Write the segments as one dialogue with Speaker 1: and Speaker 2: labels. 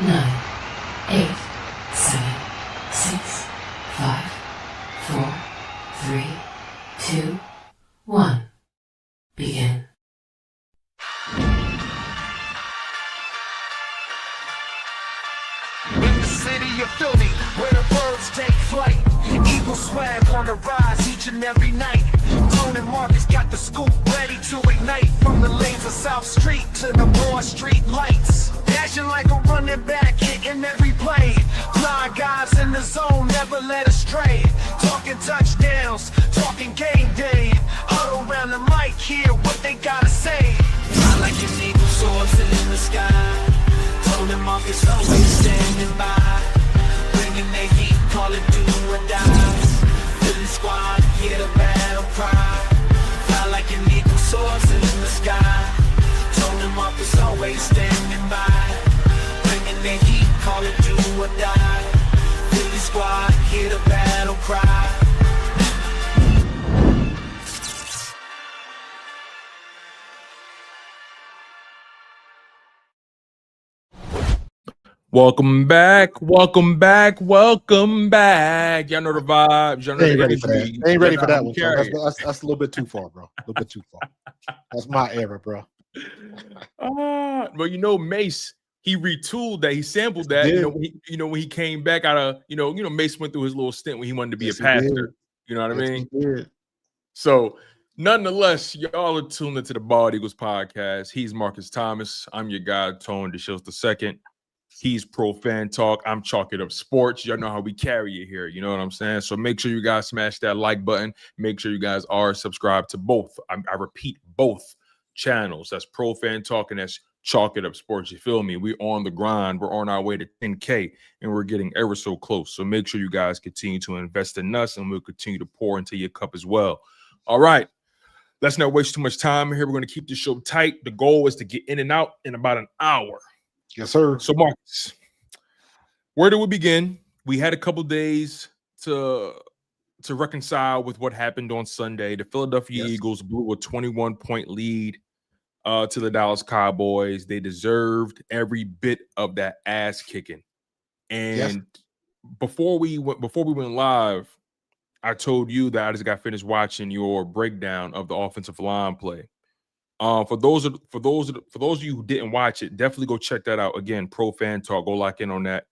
Speaker 1: 9, 8, 7, 6, 5, 4, 3, 2, 1. Begin.
Speaker 2: In the city of Philly, where the birds take flight, Eagle swag on the rise each and every night. Tone and Markus got the scoop ready to ignite. From the lanes of South Street to the Broad Street lights, dashing like a running back, hitting every play. Blind guys in the zone, never led astray. Talking touchdowns, talking game day. Huddle around the mic, hear what they gotta say. Fly like an eagle soaring in the sky. Tone and Markus always standing by, bringing their heat, call it do or die. Philly squad, hear the battle cry. Fly like an eagle soaring in the sky. Tone and Markus always standing by, bringing their heat, call it do or die. Philly squad, hear the battle cry.
Speaker 3: Welcome back. Y'all know the vibes. Y'all know
Speaker 4: Ain't
Speaker 3: the
Speaker 4: ready for that.
Speaker 3: energy.
Speaker 4: Ain't ready for that one.
Speaker 3: Carry
Speaker 4: That's a little bit too far, bro. A little bit too far. That's my era, bro.
Speaker 3: Well, Mace, he retooled that. He sampled that. When he came back out of, Mace went through his little stint when he wanted to be a pastor. You know what I mean?
Speaker 4: He did.
Speaker 3: So, nonetheless, y'all are tuned into the Bald Eagles podcast. He's Markus Thomas. I'm your guy, Tone DeShields II. He's Pro Fan Talk. I'm Chalk It Up Sports. Y'all know how we carry it here. You know what I'm saying? So make sure you guys smash that like button. Make sure you guys are subscribed to both. I repeat, both channels. That's Pro Fan Talk and that's Chalk It Up Sports. You feel me? We're on the grind. We're on our way to 10K and we're getting ever so close. So make sure you guys continue to invest in us and we'll continue to pour into your cup as well. All right. Let's not waste too much time here. We're going to keep the show tight. The goal is to get in and out in about an hour.
Speaker 4: Yes, sir.
Speaker 3: So, Markus, where do we begin? We had a couple days to reconcile with what happened on Sunday. The Philadelphia Eagles blew a 21-point lead to the Dallas Cowboys. They deserved every bit of that ass kicking. And before we went live, I told you that I just got finished watching your breakdown of the offensive line play. For those of you who didn't watch it, definitely go check that out. Again, Pro Fan Talk. Go lock in on that.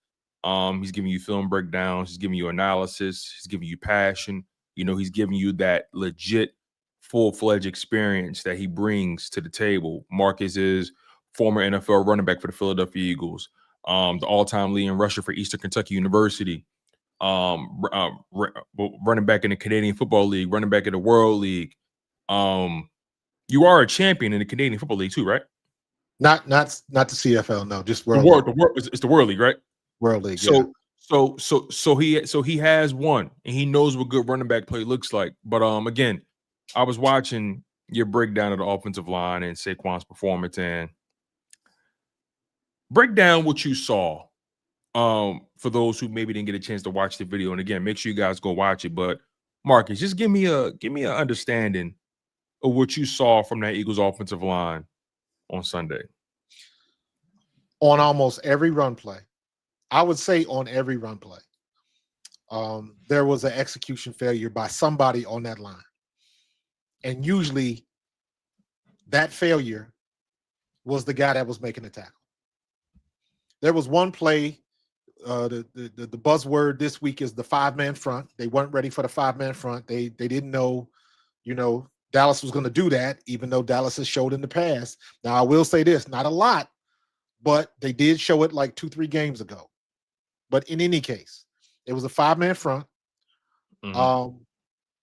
Speaker 3: He's giving you film breakdowns. He's giving you analysis. He's giving you passion. He's giving you that legit, full-fledged experience that he brings to the table. Markus is former NFL running back for the Philadelphia Eagles, the all-time leading rusher for Eastern Kentucky University, running back in the Canadian Football League, running back in the World League. You are a champion in the Canadian Football League too, right?
Speaker 4: Not the CFL, no, just World League.
Speaker 3: It's the World League, right?
Speaker 4: World League.
Speaker 3: So he has won, and he knows what good running back play looks like. But again, I was watching your breakdown of the offensive line and Saquon's performance, and break down what you saw. For those who maybe didn't get a chance to watch the video, and again, make sure you guys go watch it. But Markus, just give me an understanding of what you saw from that Eagles offensive line on Sunday.
Speaker 4: On almost every run play, I would say on every run play, there was an execution failure by somebody on that line. And usually that failure was the guy that was making the tackle. There was one play, the buzzword this week is the 5-man front. They weren't ready for the 5-man front. They didn't know, Dallas was going to do that, even though Dallas has showed in the past. Now, I will say this, not a lot, but they did show it like 2-3 games ago. But in any case, it was a 5-man front. Mm-hmm.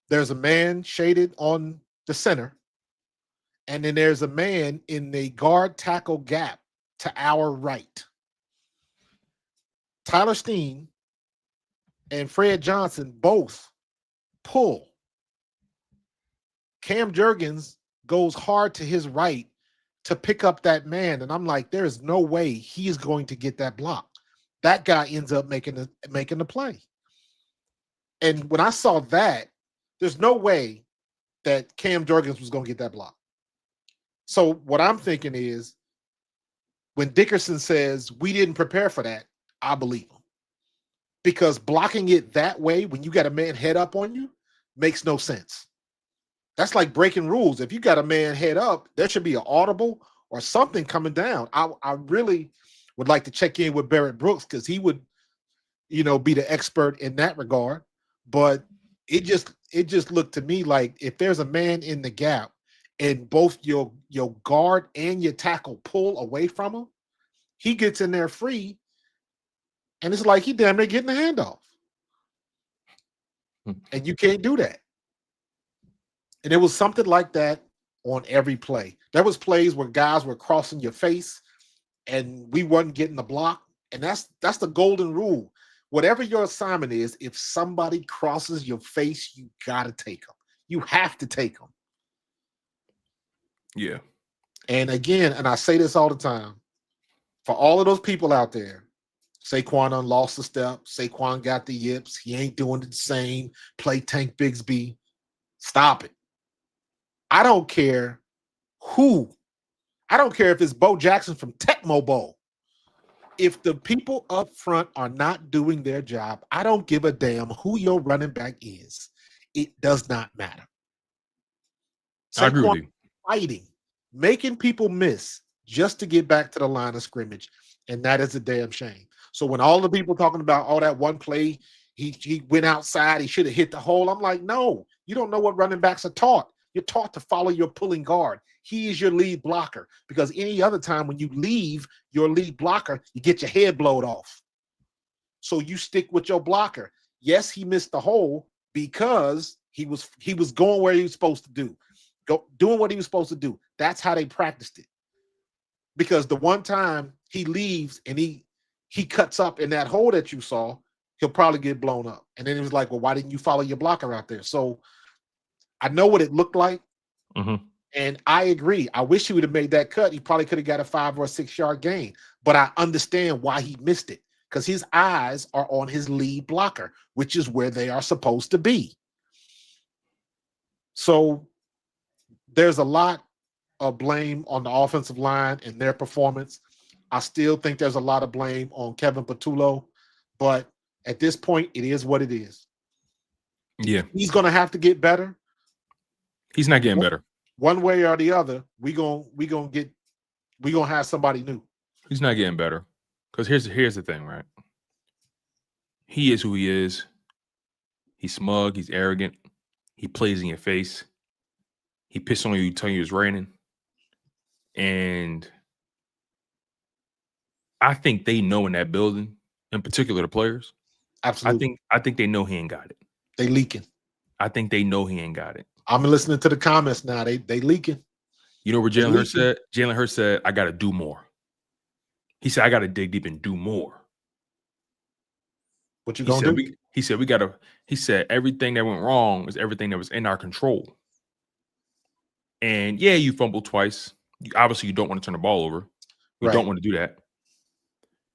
Speaker 4: There's a man shaded on the center, and then there's a man in the guard tackle gap to our right. Tyler Steen and Fred Johnson both pull. Cam Jurgens goes hard to his right to pick up that man, and I'm like, there's no way he's going to get that block. That guy ends up making the play. And when I saw that, there's no way that Cam Jurgens was going to get that block. So what I'm thinking is, when Dickerson says we didn't prepare for that, I believe him. Because blocking it that way when you got a man head up on you makes no sense. That's like breaking rules. If you got a man head up, there should be an audible or something coming down. I really would like to check in with Barrett Brooks because he would, be the expert in that regard. But it just looked to me like if there's a man in the gap and both your guard and your tackle pull away from him, he gets in there free, and it's like he damn near getting the handoff. And you can't do that. And it was something like that on every play. There was plays where guys were crossing your face and we wasn't getting the block. And that's the golden rule. Whatever your assignment is, if somebody crosses your face, you got to take them. You have to take them.
Speaker 3: Yeah.
Speaker 4: And again, and I say this all the time, for all of those people out there, Saquon lost a step. Saquon got the yips. He ain't doing the same. Play Tank Bigsby. Stop it. I don't care who. I don't care if it's Bo Jackson from Tecmo Bowl. If the people up front are not doing their job, I don't give a damn who your running back is. It does not matter.
Speaker 3: I agree with you.
Speaker 4: Fighting, making people miss just to get back to the line of scrimmage, and that is a damn shame. So when all the people talking about all that one play, he went outside, he should have hit the hole. I'm like, no, you don't know what running backs are taught. You're taught to follow your pulling guard. He is your lead blocker because any other time when you leave your lead blocker, you get your head blowed off. So you stick with your blocker. Yes, he missed the hole because he was going where he was supposed to do, doing what he was supposed to do. That's how they practiced it. Because the one time he leaves and he cuts up in that hole that you saw, he'll probably get blown up. And then it was like, well, why didn't you follow your blocker out there? So I know what it looked like.
Speaker 3: Mm-hmm.
Speaker 4: And I agree. I wish he would have made that cut. He probably could have got a 5 or 6 yard gain. But I understand why he missed it because his eyes are on his lead blocker, which is where they are supposed to be. So there's a lot of blame on the offensive line and their performance. I still think there's a lot of blame on Kevin Patullo. But at this point, it is what it is.
Speaker 3: Yeah.
Speaker 4: He's going to have to get better.
Speaker 3: He's not getting better.
Speaker 4: One way or the other, we gonna have somebody new.
Speaker 3: He's not getting better. Because here's the thing, right? He is who he is. He's smug, he's arrogant, he plays in your face, he pissed on you telling you it's raining. And I think they know in that building, in particular the players.
Speaker 4: Absolutely.
Speaker 3: I think they know he ain't got it.
Speaker 4: They leaking.
Speaker 3: I think they know he ain't got it.
Speaker 4: I'm listening to the comments now. They leaking.
Speaker 3: You know what Jalen Hurts said? Jalen Hurts said, I got to do more. He said, I got to dig deep and do more.
Speaker 4: What you going to do?
Speaker 3: He said, everything that went wrong is everything that was in our control. And yeah, you fumbled twice. Obviously, you don't want to turn the ball over. You don't want to do that.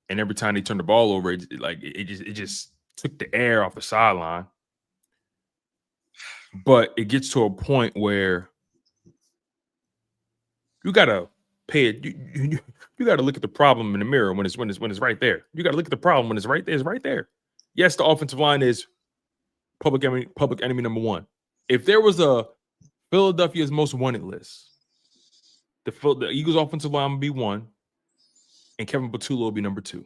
Speaker 3: And every time they turned the ball over, it just took the air off the sideline. But it gets to a point where you gotta pay it. You gotta look at the problem in the mirror when it's right there. You gotta look at the problem when it's right there. It's right there. Yes, the offensive line is public enemy number one. If there was a Philadelphia's most wanted list, the Eagles' offensive line would be 1, and Kevin Patullo would be number 2.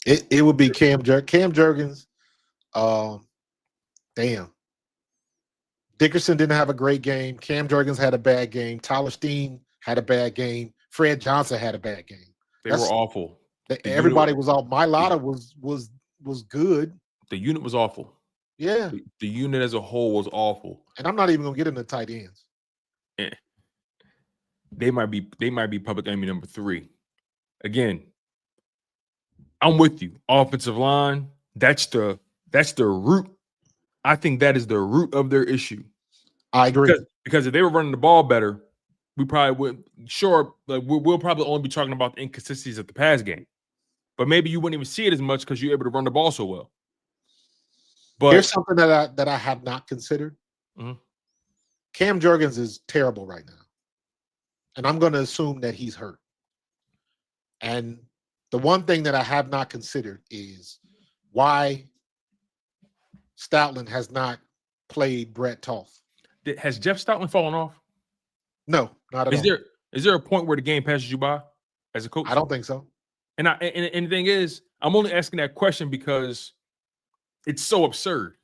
Speaker 4: It would be Cam Jurgens. Damn. Dickerson didn't have a great game. Cam Jurgens had a bad game. Tyler Steen had a bad game. Fred Johnson had a bad game.
Speaker 3: They were awful.
Speaker 4: Everybody was off. Mailata was good.
Speaker 3: The unit was awful.
Speaker 4: Yeah.
Speaker 3: The unit as a whole was awful.
Speaker 4: And I'm not even gonna get into tight ends.
Speaker 3: They might be public enemy number 3. Again, I'm with you. Offensive line, that's the root. I think that is the root of their issue.
Speaker 4: I agree.
Speaker 3: Because if they were running the ball better, we probably wouldn't. Sure, we'll probably only be talking about the inconsistencies of the pass game. But maybe you wouldn't even see it as much because you're able to run the ball so well. But
Speaker 4: here's something that I have not considered.
Speaker 3: Mm-hmm.
Speaker 4: Cam Jurgens is terrible right now. And I'm going to assume that he's hurt. And the one thing that I have not considered is why Stoutland has not played Brett Toth.
Speaker 3: Has Jeff Stoutland fallen off?
Speaker 4: No, not at all.
Speaker 3: Is there a point where the game passes you by as a coach?
Speaker 4: I don't think so.
Speaker 3: And the thing is, I'm only asking that question because it's so absurd.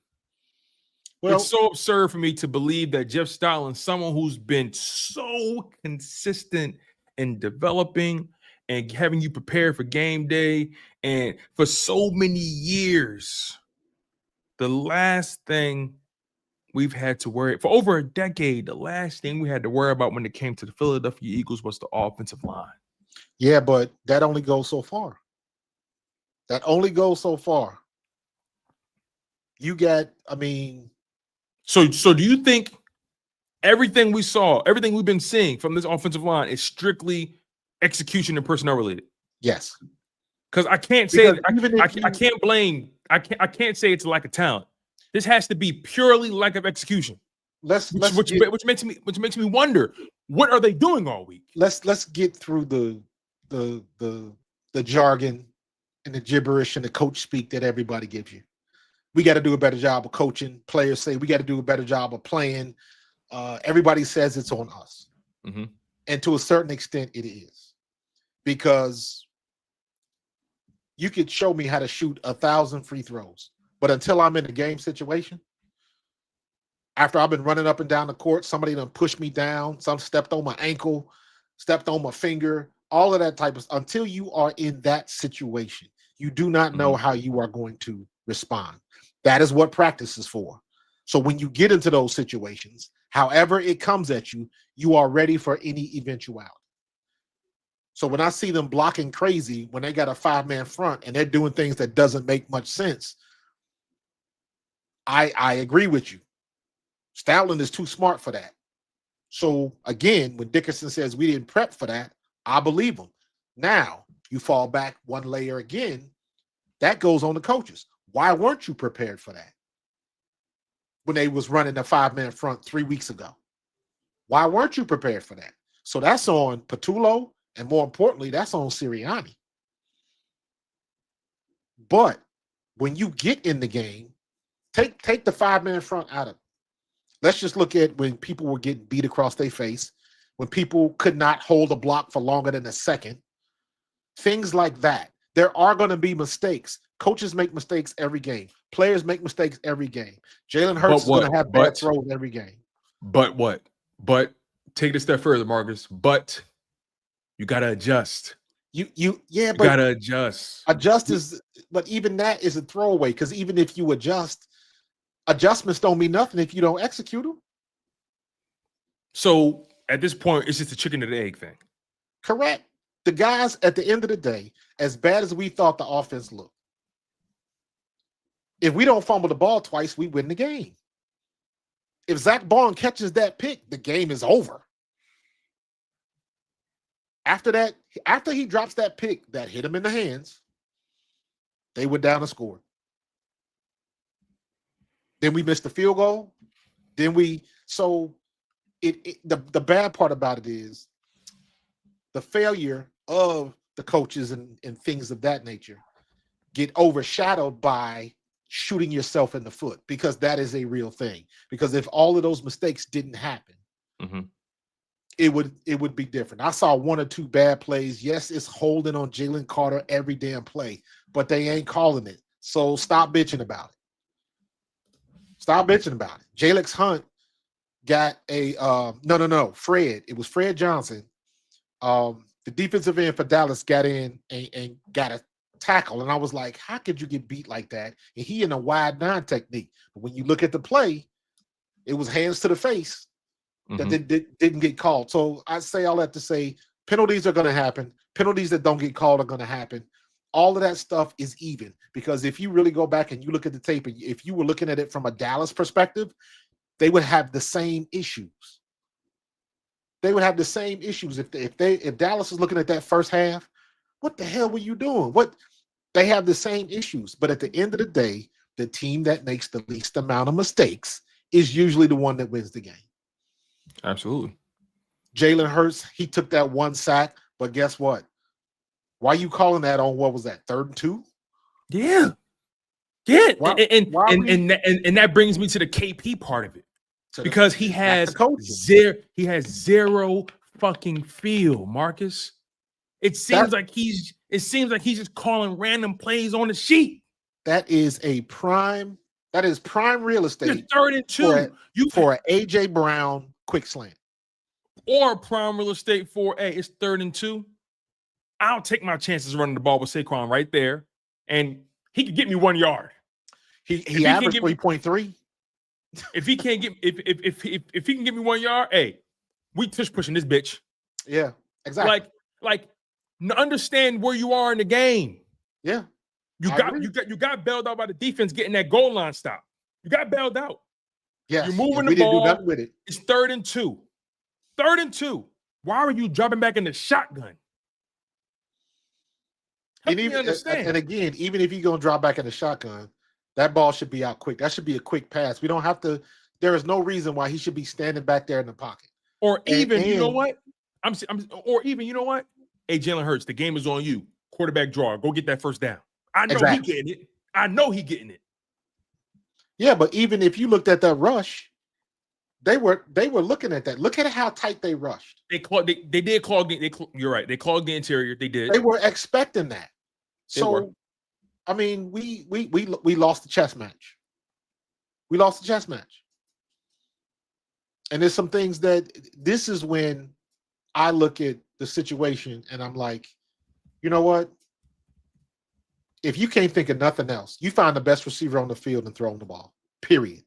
Speaker 3: Well, it's so absurd for me to believe that Jeff Stoutland, someone who's been so consistent in developing and having you prepared for game day, and for so many years, the last thing we've had to worry for over a decade, the last thing we had to worry about when it came to the Philadelphia Eagles was the offensive line.
Speaker 4: Yeah, but that only goes so far. That only goes so far. You got, I mean.
Speaker 3: So do you think everything we saw, everything we've been seeing from this offensive line is strictly execution and personnel related?
Speaker 4: Yes.
Speaker 3: Because I can't say I can't blame. I can't say it's a lack of talent. This has to be purely lack of execution. Which makes me wonder, what are they doing all week?
Speaker 4: Let's get through the jargon and the gibberish and the coach speak that everybody gives you. We got to do a better job of coaching. Players say we got to do a better job of playing. Everybody says it's on us.
Speaker 3: Mm-hmm.
Speaker 4: And to a certain extent, it is. Because you could show me how to shoot 1,000 free throws. But until I'm in a game situation, after I've been running up and down the court, somebody done pushed me down, some stepped on my ankle, stepped on my finger, all of that type of stuff. Until you are in that situation, you do not know how you are going to respond. That is what practice is for. So when you get into those situations, however it comes at you, you are ready for any eventuality. So when I see them blocking crazy, when they got a 5-man front and they're doing things that doesn't make much sense, I agree with you. Stoutland is too smart for that. So again, when Dickerson says we didn't prep for that, I believe him. Now you fall back one layer again. That goes on the coaches. Why weren't you prepared for that when they was running a 5-man front 3 weeks ago? Why weren't you prepared for that? So that's on Patullo, and more importantly, that's on Sirianni. But when you get in the game, take the 5-man front out of it. Let's just look at when people were getting beat across their face, when people could not hold a block for longer than a second, things like that. There are going to be mistakes. Coaches make mistakes every game. Players make mistakes every game. Jalen Hurts is going to have bad throws every game.
Speaker 3: But what? But take it a step further, Marcus. But you got to adjust.
Speaker 4: You
Speaker 3: got to adjust.
Speaker 4: But even that is a throwaway, because even if you adjust, adjustments don't mean nothing if you don't execute them.
Speaker 3: So at this point, it's just a chicken and egg thing.
Speaker 4: Correct. The guys, at the end of the day, as bad as we thought the offense looked, if we don't fumble the ball twice, we win the game. If Zach Bond catches that pick, the game is over. After that, after he drops that pick that hit him in the hands, they went down and scored. Then we missed the field goal. Then the bad part about it is the failure of the coaches and things of that nature get overshadowed by shooting yourself in the foot, because that is a real thing. Because if all of those mistakes didn't happen, it would be different. I saw 1 or 2 bad plays. Yes, it's holding on Jalen Carter every damn play, but they ain't calling it. So stop bitching about it. Stop bitching about it. Jalex Hunt got a Fred. It was Fred Johnson. The defensive end for Dallas got in and got a tackle. And I was like, how could you get beat like that? And he in a wide 9 technique. But when you look at the play, it was hands to the face that didn't get called. So I say all that to say penalties are going to happen. Penalties that don't get called are going to happen. All of that stuff is even, because if you really go back and you look at the tape, and if you were looking at it from a Dallas perspective, they would have the same issues. They would have the same issues if Dallas is looking at that first half. What the hell were you doing? They have the same issues, but at the end of the day, the team that makes the least amount of mistakes is usually the one that wins the game.
Speaker 3: Absolutely.
Speaker 4: Jalen Hurts, he took that 1 sack, but guess what? Why you calling that on what was that 3rd and 2?
Speaker 3: Yeah. Yeah.
Speaker 4: Why-
Speaker 3: and
Speaker 4: why are we-
Speaker 3: that brings me to the KP part of it. Because he has zero fucking feel, Marcus. It seems like he's just calling random plays on the sheet.
Speaker 4: That is prime real estate.
Speaker 3: You're 3rd and 2
Speaker 4: for an AJ Brown quick slant.
Speaker 3: Or prime real estate for it's 3rd and 2. I'll take my chances running the ball with Saquon right there, and he could get me 1 yard.
Speaker 4: He averaged 3.3.
Speaker 3: If he can't get if he can give me 1 yard, we tush pushing this bitch.
Speaker 4: Yeah, exactly.
Speaker 3: Like understand where you are in the game.
Speaker 4: Yeah,
Speaker 3: you got bailed out by the defense getting that goal line stop. You got bailed out.
Speaker 4: Yeah,
Speaker 3: you're moving the ball. Didn't do nothing with it. It's 3rd and 2. 3rd and 2. Why are you dropping back in the shotgun?
Speaker 4: And again, even if you're gonna drop back in the shotgun, that ball should be out quick. That should be a quick pass. We don't have to. There is no reason why he should be standing back there in the pocket.
Speaker 3: Or even, you know what? You know what? Hey, Jalen Hurts, the game is on you. Quarterback draw. Go get that 1st down. I know he getting it. I know he getting it.
Speaker 4: Yeah, but even if you looked at that rush, they were looking at that. Look at how tight they rushed.
Speaker 3: They did clog. You're right. They clogged the interior. They did.
Speaker 4: They were expecting that. So, I mean, we lost the chess match. We lost the chess match. And there's some things that this is when I look at the situation and I'm like, you know what? If you can't think of nothing else, you find the best receiver on the field and throw him the ball, period.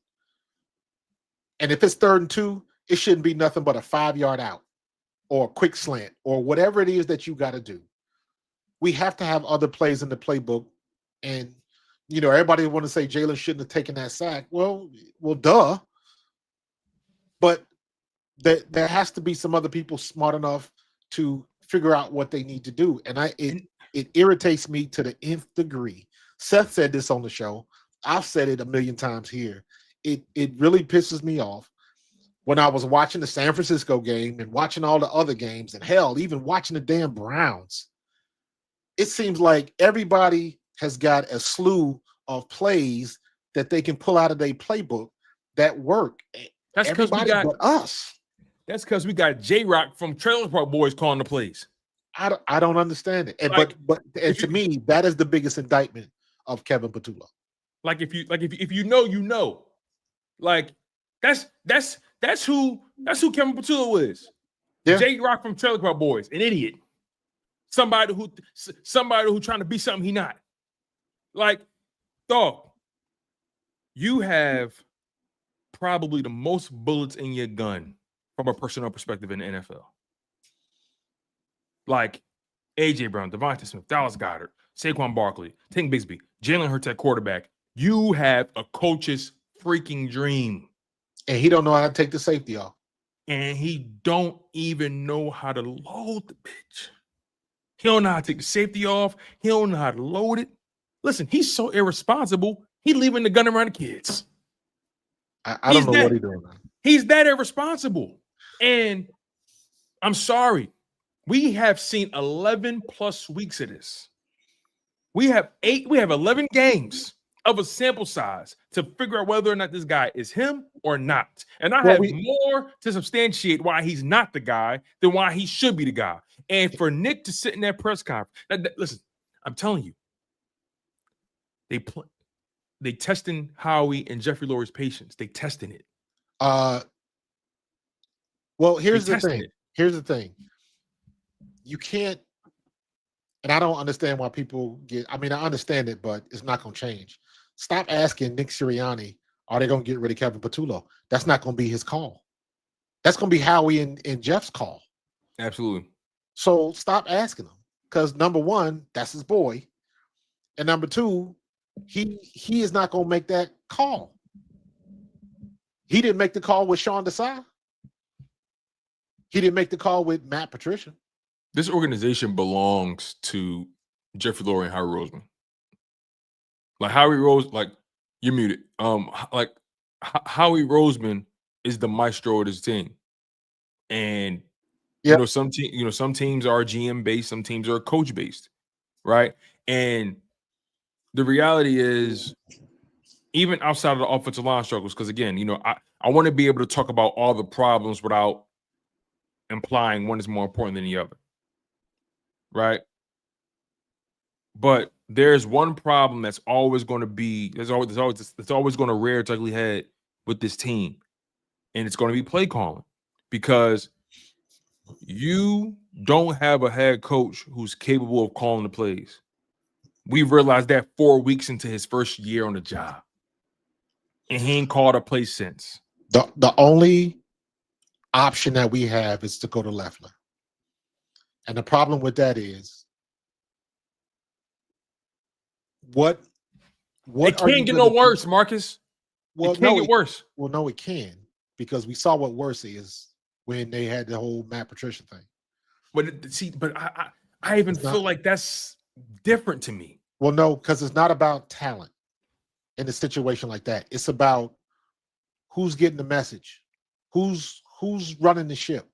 Speaker 4: And if it's 3rd and 2, it shouldn't be nothing but a 5-yard out or a quick slant or whatever it is that you got to do. We have to have other plays in the playbook. And, everybody want to say Jalen shouldn't have taken that sack. Well, duh. But there has to be some other people smart enough to figure out what they need to do. And it irritates me to the nth degree. Seth said this on the show. I've said it a million times here. It really pisses me off when I was watching the San Francisco game and watching all the other games, and hell, even watching the damn Browns. It seems like everybody has got a slew of plays that they can pull out of their playbook that work.
Speaker 3: That's because we got
Speaker 4: us.
Speaker 3: That's because we got J-Rock from Trailer Park Boys calling the plays.
Speaker 4: I don't understand it. And, but to me, that is the biggest indictment of Kevin Patullo.
Speaker 3: If you know, you know. Like that's who Kevin Patullo is. Yeah. J-Rock from Trailer Park Boys, an idiot. Somebody who trying to be something he not. Like, dog, you have probably the most bullets in your gun from a personnel perspective in the NFL. Like AJ Brown, Devontae Smith, Dallas Goedert, Saquon Barkley, Tank Bigsby, Jalen Hurts at quarterback. You have a coach's freaking dream.
Speaker 4: And he don't know how to take the safety off.
Speaker 3: And he don't even know how to load the bitch. He don't know how to take the safety off. He don't know how to load it. Listen, he's so irresponsible. He leaving the gun around the kids.
Speaker 4: I don't know what he's doing.
Speaker 3: He's that irresponsible. And I'm sorry. We have seen 11 plus weeks of this. We have 11 games of a sample size to figure out whether or not this guy is him or not. And I have more to substantiate why he's not the guy than why he should be the guy. And for Nick to sit in that press conference, listen, I'm telling you, they testing Howie and Jeffrey Lurie's patience. They testing it.
Speaker 4: Well, here's the thing. Here's the thing. You can't, and I don't understand why people I understand it, but it's not going to change. Stop asking Nick Sirianni, are they going to get rid of Kevin Patullo? That's not going to be his call. That's going to be Howie and Jeff's call.
Speaker 3: Absolutely.
Speaker 4: So stop asking him, because number one, that's his boy. And number two, he is not going to make that call. He didn't make the call with Sean Desai. He didn't make the call with Matt Patricia.
Speaker 3: This organization belongs to Jeffrey Lurie and Howie Roseman. Like Howie you're muted. Howie Roseman is the maestro of this team. And some teams are GM based, some teams are coach based. right? And the reality is, even outside of the offensive line struggles, because again, I want to be able to talk about all the problems without implying one is more important than the other, right? But there's one problem that's always going to be there's always going to rear its ugly head with this team, and it's going to be play calling, because you don't have a head coach who's capable of calling the plays. We realized that 4 weeks into his first year on the job, and he ain't called a play since.
Speaker 4: The only option that we have is to go to Leffler, and the problem with that is what
Speaker 3: it can't get no worse, Marcus.
Speaker 4: Well,
Speaker 3: it can't get worse.
Speaker 4: Well, no, it can, because we saw what worse is when they had the whole Matt Patricia thing.
Speaker 3: But I even feel like that's different to me.
Speaker 4: Well, no, because it's not about talent in a situation like that. It's about who's getting the message, who's running the ship.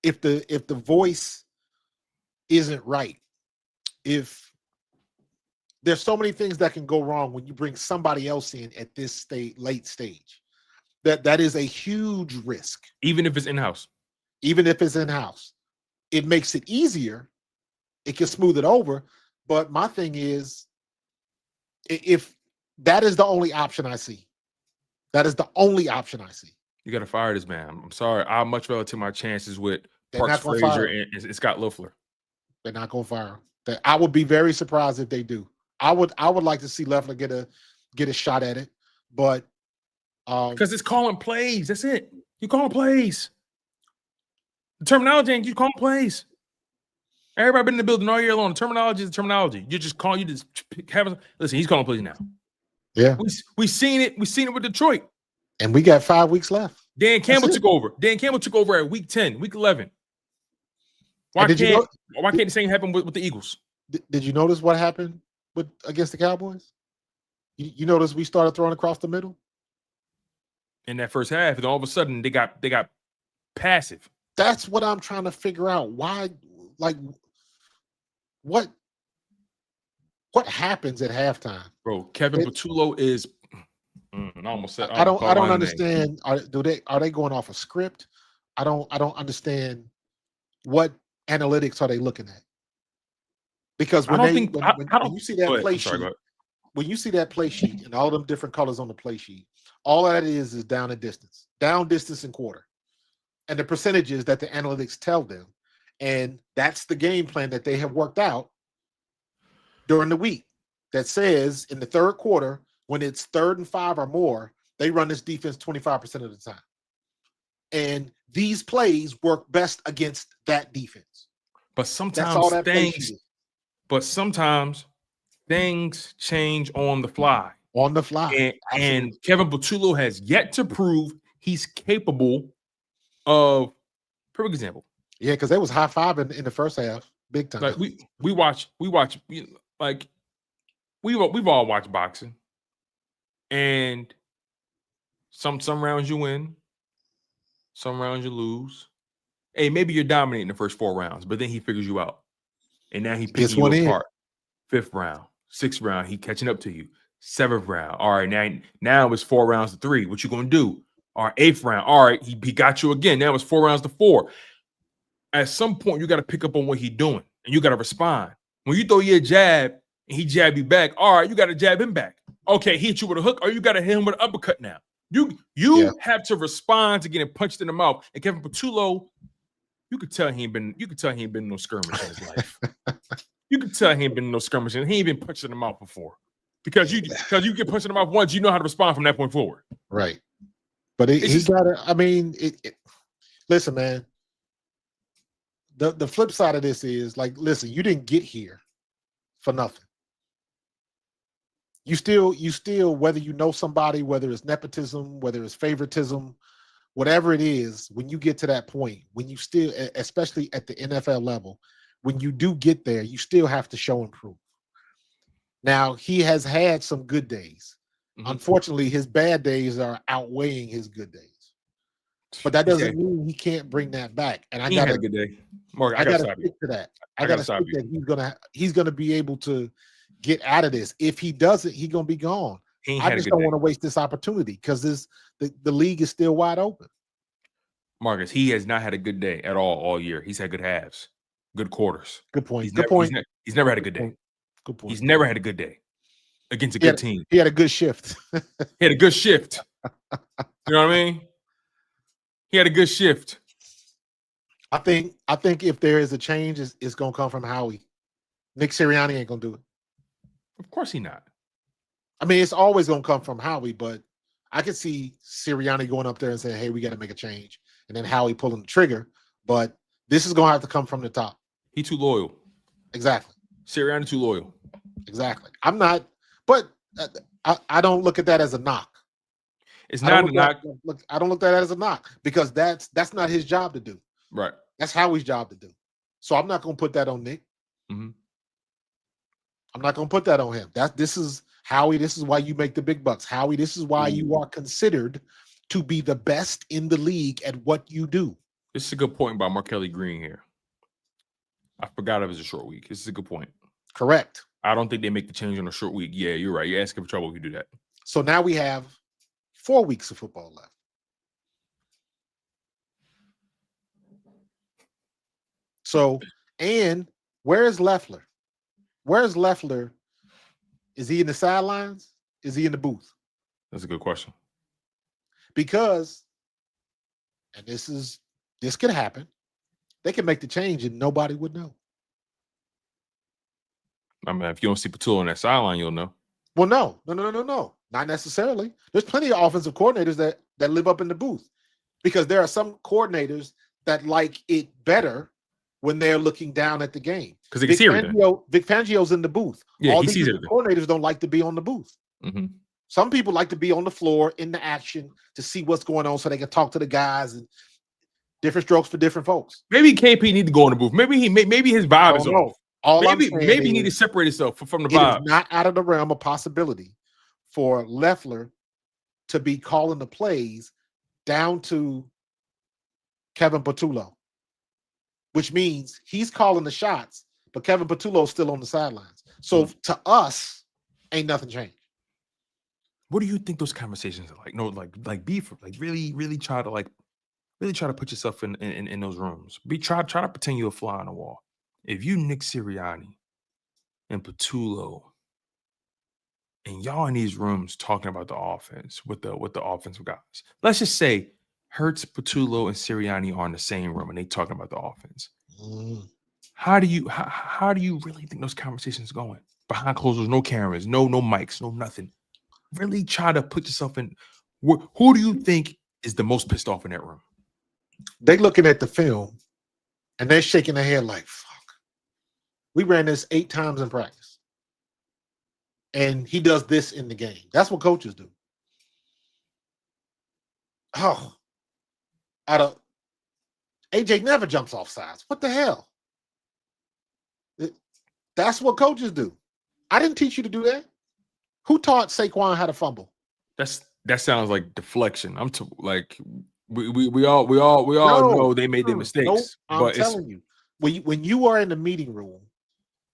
Speaker 4: If the voice isn't right, if there's so many things that can go wrong when you bring somebody else in at this late stage. That is a huge risk.
Speaker 3: Even if it's in-house.
Speaker 4: Even if it's in-house. It makes it easier. It can smooth it over. But my thing is, if that is the only option I see. That is the only option I see.
Speaker 3: You got to fire this man. I'm sorry. I'd much rather take my chances with Parks Frazier and Scott Loeffler.
Speaker 4: They're not going to fire him. I would be very surprised if they do. I would like to see Loeffler get a shot at it, but
Speaker 3: because it's calling plays. That's it. You calling plays. The terminology ain't you calling plays. Everybody been in the building all year long. The terminology is the terminology. You just call. You just listen. He's calling plays now.
Speaker 4: Yeah,
Speaker 3: we seen it. We seen it with Detroit,
Speaker 4: and we got 5 weeks left.
Speaker 3: Dan Campbell took over. Dan Campbell took over at week 10, week 11. Why can't the same happen with the Eagles?
Speaker 4: Did you notice what happened against the Cowboys? You notice we started throwing across the middle
Speaker 3: in that first half, and all of a sudden they got passive.
Speaker 4: That's what I'm trying to figure out. Why, like, what happens at halftime,
Speaker 3: bro? Kevin Patullo is. I almost said.
Speaker 4: I don't understand. Are they going off a script? I don't understand what analytics are they looking at? Because when you see that play sheet, when you see that play sheet and all them different colors on the play sheet, all that is down and distance, and quarter, and the percentages that the analytics tell them, and that's the game plan that they have worked out during the week. That says in the third quarter, when it's 3rd and 5 or more, they run this defense 25% of the time, and these plays work best against that defense.
Speaker 3: But sometimes things change on the fly.
Speaker 4: On the fly.
Speaker 3: And Kevin Patullo has yet to prove he's capable of. Perfect example.
Speaker 4: Yeah, because they was high-fiving in the first half, big time.
Speaker 3: Like we've all watched boxing, and some rounds you win, some rounds you lose. Hey, maybe you're dominating the first 4 rounds, but then he figures you out. And now he picks you apart. 5th round, 6th round, he catching up to you. 7th round. All right, now it's 4 rounds to 3. What you gonna do? All right, 8th round. All right, he got you again. Now it's 4 rounds to 4. At some point, you got to pick up on what he's doing, and you got to respond. When you throw your jab and he jab you back, all right, you got to jab him back. Okay, he hit you with a hook, or you got to hit him with an uppercut now. You have to respond to getting punched in the mouth. And Kevin Patullo, you could tell he ain't been in no skirmish in his life. You could tell he ain't been in no skirmish, and he ain't been punched in the mouth before. Because you get punched in the mouth once, you know how to respond from that point forward.
Speaker 4: Right. But he got to, I mean, listen, man. The flip side of this is, like, listen, you didn't get here for nothing. You still, whether you know somebody, whether it's nepotism, whether it's favoritism, whatever it is, when you get to that point, when you still, especially at the NFL level, when you do get there, you still have to show and prove. Now, he has had some good days. Mm-hmm. Unfortunately, his bad days are outweighing his good days. But that doesn't mean he can't bring that back. And I
Speaker 3: had a good day. Mark, I gotta
Speaker 4: stick to that. I
Speaker 3: gotta
Speaker 4: gotta stick that he's gonna be able to get out of this. If he doesn't, he's gonna be gone. I just don't want to waste this opportunity because the league is still wide open.
Speaker 3: Marcus, he has not had a good day at all year. He's had good halves, good quarters.
Speaker 4: Good point.
Speaker 3: He's never had a good day.
Speaker 4: Good point.
Speaker 3: He's never had a good day against a good team.
Speaker 4: He had a good shift.
Speaker 3: He had a good shift. You know what I mean? He had a good shift.
Speaker 4: I think if there is a change, it's gonna come from Howie. Nick Sirianni ain't gonna do it.
Speaker 3: Of course he not.
Speaker 4: I mean, it's always gonna come from Howie, but I could see Sirianni going up there and saying, "Hey, we got to make a change," and then Howie pulling the trigger. But this is gonna have to come from the top.
Speaker 3: He too loyal.
Speaker 4: Exactly.
Speaker 3: Sirianni too loyal.
Speaker 4: Exactly. I'm not, but I don't look at that as a knock.
Speaker 3: It's not a knock.
Speaker 4: I don't look at that as a knock because that's not his job to do.
Speaker 3: Right.
Speaker 4: That's Howie's job to do. So I'm not going to put that on Nick.
Speaker 3: Mm-hmm.
Speaker 4: I'm not going to put that on him. This is Howie. This is why you make the big bucks. Howie, this is why you are considered to be the best in the league at what you do.
Speaker 3: This is a good point by Markelly Green here. I forgot it was a short week. This is a good point.
Speaker 4: Correct.
Speaker 3: I don't think they make the change on a short week. Yeah, you're right. You're asking for trouble if you do that.
Speaker 4: So now we have 4 weeks of football left. So, and where's Leffler? Where's Leffler? Is he in the sidelines? Is he in the booth?
Speaker 3: That's a good question.
Speaker 4: Because, and this could happen, they can make the change and nobody would know.
Speaker 3: I mean, if you don't see Patullo on that sideline, you'll know.
Speaker 4: Well, no. Not necessarily. There's plenty of offensive coordinators that live up in the booth because there are some coordinators that like it better when they're looking down at the game.
Speaker 3: Because they can see everything.
Speaker 4: Vic Fangio's in the booth.
Speaker 3: Yeah,
Speaker 4: all
Speaker 3: he
Speaker 4: these
Speaker 3: sees everything.
Speaker 4: Coordinators don't like to be on the booth.
Speaker 3: Mm-hmm.
Speaker 4: Some people like to be on the floor in the action to see what's going on so they can talk to the guys and different strokes for different folks.
Speaker 3: Maybe KP need to go in the booth. Maybe his vibe is off. Maybe he need to separate himself from the vibe.
Speaker 4: It is not out of the realm of possibility for Leffler to be calling the plays down to Kevin Patullo, which means he's calling the shots, but Kevin Patullo's still on the sidelines. So to us, ain't nothing changed.
Speaker 3: What do you think those conversations are like? No, like beef, like really try to put yourself in those rooms. Try to pretend you're a fly on the wall. If you Nick Sirianni and Patullo and y'all in these rooms talking about the offense with the offensive guys, let's just say Hurts, Patullo, and Sirianni are in the same room and they talking about the offense. How do you really think those conversations are going? Behind closed doors, no cameras, no mics, no nothing. Really try to put yourself in. Who do you think is the most pissed off in that room?
Speaker 4: They looking at the film and they're shaking their head like, fuck. We ran this 8 times in practice. And he does this in the game. That's what coaches do. Oh, AJ never jumps off sides. What the hell? That's what coaches do. I didn't teach you to do that. Who taught Saquon how to fumble?
Speaker 3: That sounds like deflection. We all know they made their mistakes.
Speaker 4: I'm telling you, when you are in the meeting room,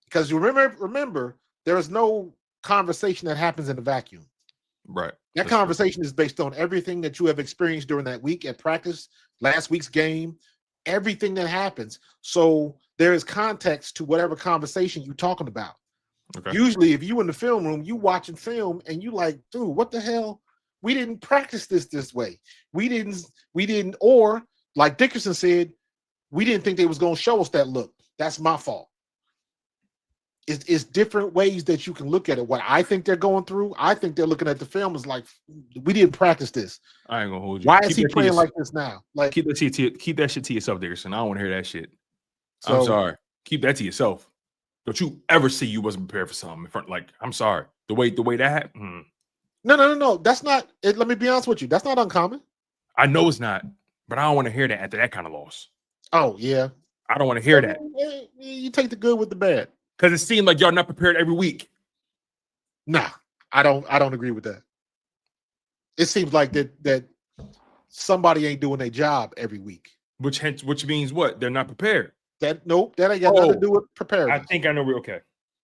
Speaker 4: because you remember, there is no conversation that happens in a vacuum.
Speaker 3: Right.
Speaker 4: That conversation is based on everything that you have experienced during that week at practice, last week's game, everything that happens. So there is context to whatever conversation you're talking about. Okay. Usually, if you in the film room, you watching film and you like, dude, what the hell? We didn't practice this way. We didn't, or like Dickerson said, we didn't think they was going to show us that look. That's my fault. It's different ways that you can look at it. What I think they're going through, I think they're looking at the film as like, we didn't practice this.
Speaker 3: I ain't gonna hold you.
Speaker 4: Why is he playing like this now? Like,
Speaker 3: keep that shit to yourself, Dickerson. I don't want to hear that shit. So, I'm sorry. Keep that to yourself. Don't you ever see you wasn't prepared for something in front? Like, I'm sorry. The way that happened.
Speaker 4: No. That's not it. Let me be honest with you. That's not uncommon.
Speaker 3: I know it's not, but I don't want to hear that after that kind of loss.
Speaker 4: Oh yeah.
Speaker 3: I don't want to hear that.
Speaker 4: You take the good with the bad.
Speaker 3: Because it seemed like y'all not prepared every week.
Speaker 4: Nah, I don't agree with that. It seems like that somebody ain't doing their job every week.
Speaker 3: Which means what? They're not prepared.
Speaker 4: That ain't got nothing to do with preparedness.
Speaker 3: I think I know. Okay.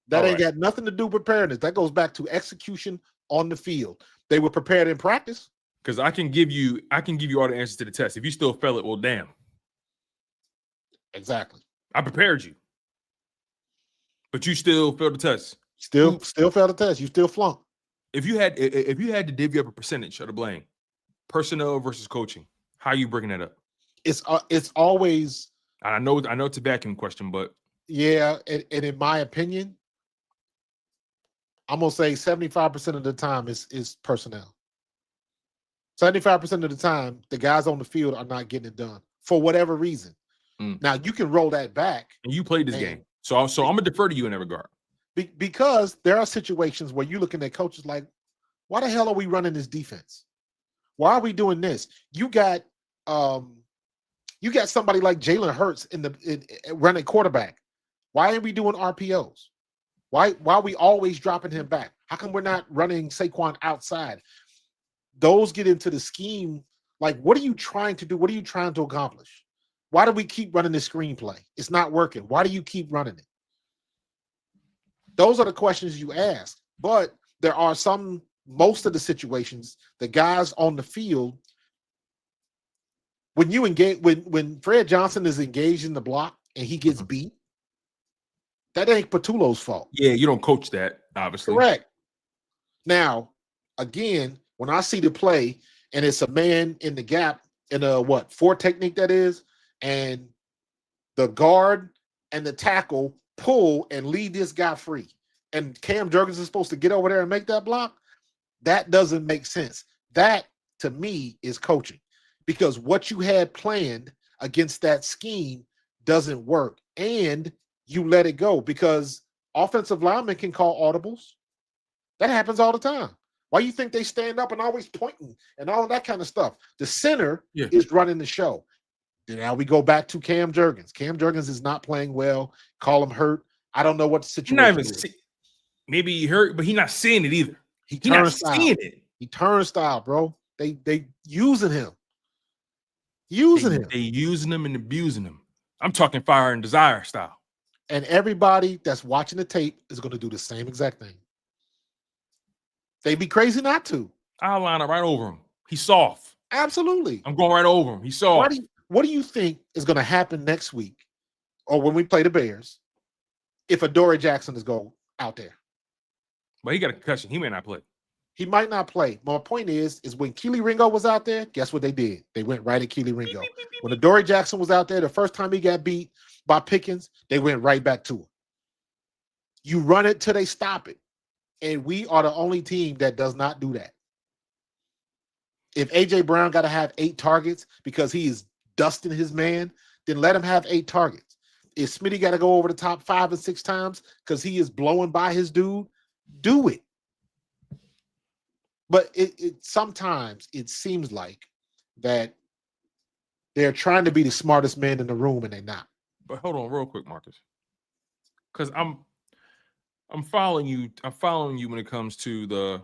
Speaker 4: That ain't got nothing to do with preparedness. That goes back to execution on the field. They were prepared in practice.
Speaker 3: Because I can give you all the answers to the test. If you still fail it, well, damn.
Speaker 4: Exactly.
Speaker 3: I prepared you, but you still failed the test.
Speaker 4: Still failed the test. You still flunked.
Speaker 3: If you had to divvy up a percentage of the blame, personnel versus coaching, how are you breaking that up?
Speaker 4: It's always.
Speaker 3: And I know it's a vacuum question, but
Speaker 4: yeah, and in my opinion, I'm gonna say 75% of the time is personnel. 75% of the time, the guys on the field are not getting it done for whatever reason. Now you can roll that back.
Speaker 3: And you played this game, so I'm gonna defer to you in that regard.
Speaker 4: Because there are situations where you're looking at coaches like, why the hell are we running this defense? Why are we doing this? You got somebody like Jalen Hurts in running quarterback. Why ain't we doing RPOs? Why are we always dropping him back? How come we're not running Saquon outside? Those get into the scheme. Like, what are you trying to do? What are you trying to accomplish? Why do we keep running this screenplay? It's not working. Why do you keep running it? Those are the questions you ask. But there are most of the situations, the guys on the field, when you engage, when Fred Johnson is engaged in the block and he gets beat, that ain't Patullo's fault.
Speaker 3: Yeah, you don't coach that, obviously.
Speaker 4: Correct. Now, again, when I see the play and it's a man in the gap in a 4 technique that is, and the guard and the tackle pull and leave this guy free, and Cam Jurgens is supposed to get over there and make that block, that doesn't make sense. That, to me, is coaching, because what you had planned against that scheme doesn't work, and you let it go because offensive linemen can call audibles. That happens all the time. Why you think they stand up and always pointing and all of that kind of stuff? The center is running the show. Now we go back to Cam Jurgens. Cam Jurgens is not playing well. Call him hurt. I don't know what the situation is.
Speaker 3: Maybe he hurt, but he's not seeing it either.
Speaker 4: He's not seeing it. He turnstile, bro. They using him. They
Speaker 3: using him and abusing him. I'm talking fire and desire style.
Speaker 4: And everybody that's watching the tape is going to do the same exact thing. They'd be crazy not to.
Speaker 3: I'll line up right over him. He's soft.
Speaker 4: Absolutely.
Speaker 3: I'm going right over him. He's soft.
Speaker 4: What do you think is going to happen next week or when we play the Bears if Adoree Jackson is going out there?
Speaker 3: But he got a concussion. He may not play.
Speaker 4: He might not play. My point is when Keely Ringo was out there, guess what they did? They went right at Keely Ringo. When Adoree Jackson was out there, the first time he got beat by Pickens, they went right back to him. You run it till they stop it. And we are the only team that does not do that. If A.J. Brown got to have 8 targets because he is dusting his man, then let him have 8 targets. If Smitty got to go over the top 5 and 6 times because he is blowing by his dude, do it. But sometimes it seems like that they're trying to be the smartest man in the room and they're not.
Speaker 3: But hold on real quick, Marcus. Because I'm following you. I'm following you when it comes to the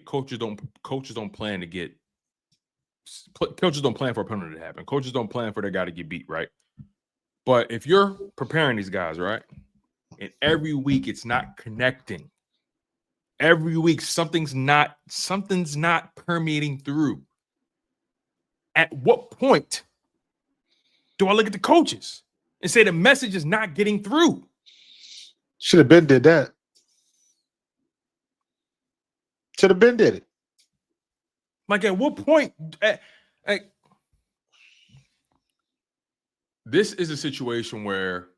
Speaker 3: coaches don't plan to get coaches don't plan for a penalty to happen. Coaches don't plan for their guy to get beat, right? But if you're preparing these guys, right, and every week it's not connecting, every week something's not permeating through. At what point do I look at the coaches and say the message is not getting through?
Speaker 4: Should have been did that. Should have been did it.
Speaker 3: Like, at what point? This is a situation where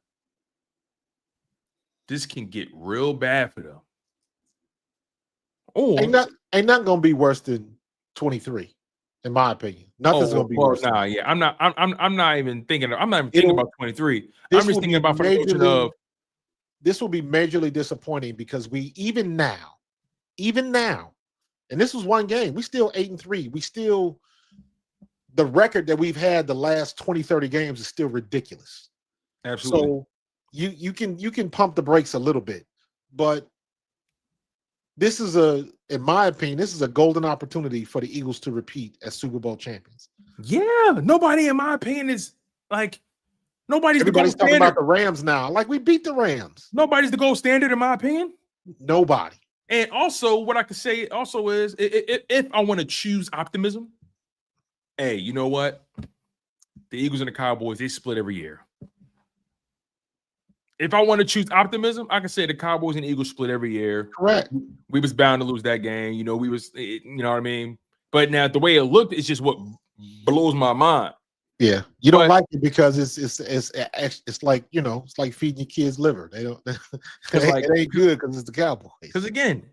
Speaker 3: this can get real bad for them. Oh,
Speaker 4: ain't not gonna be worse than 23, in my opinion. Nothing's gonna be worse.
Speaker 3: Nah, yeah, I'm not even thinking about 23. I'm just thinking about for the coaching of.
Speaker 4: This will be majorly disappointing because we even now, and this was one game, we still 8-3. We still, the record that we've had the last 20, 30 games is still ridiculous.
Speaker 3: Absolutely.
Speaker 4: So you can pump the brakes a little bit, but this is in my opinion, this is a golden opportunity for the Eagles to repeat as Super Bowl champions.
Speaker 3: Yeah, nobody, in my opinion, is like nobody's
Speaker 4: Everybody's
Speaker 3: the gold
Speaker 4: talking about
Speaker 3: standard.
Speaker 4: the Rams now. Like, we beat the Rams.
Speaker 3: Nobody's the gold standard, in my opinion.
Speaker 4: Nobody.
Speaker 3: And also, what I could say also is, if I want to choose optimism, hey, you know what? The Eagles and the Cowboys, they split every year. If I want to choose optimism, I can say the Cowboys and the Eagles split every year.
Speaker 4: Correct.
Speaker 3: We was bound to lose that game. You know, we was, you know what I mean? But now the way it looked is just what blows my mind.
Speaker 4: Yeah, you don't like it because it's like, you know, it's like feeding your kids liver. They don't. It ain't good because it's the Cowboys.
Speaker 3: Because again,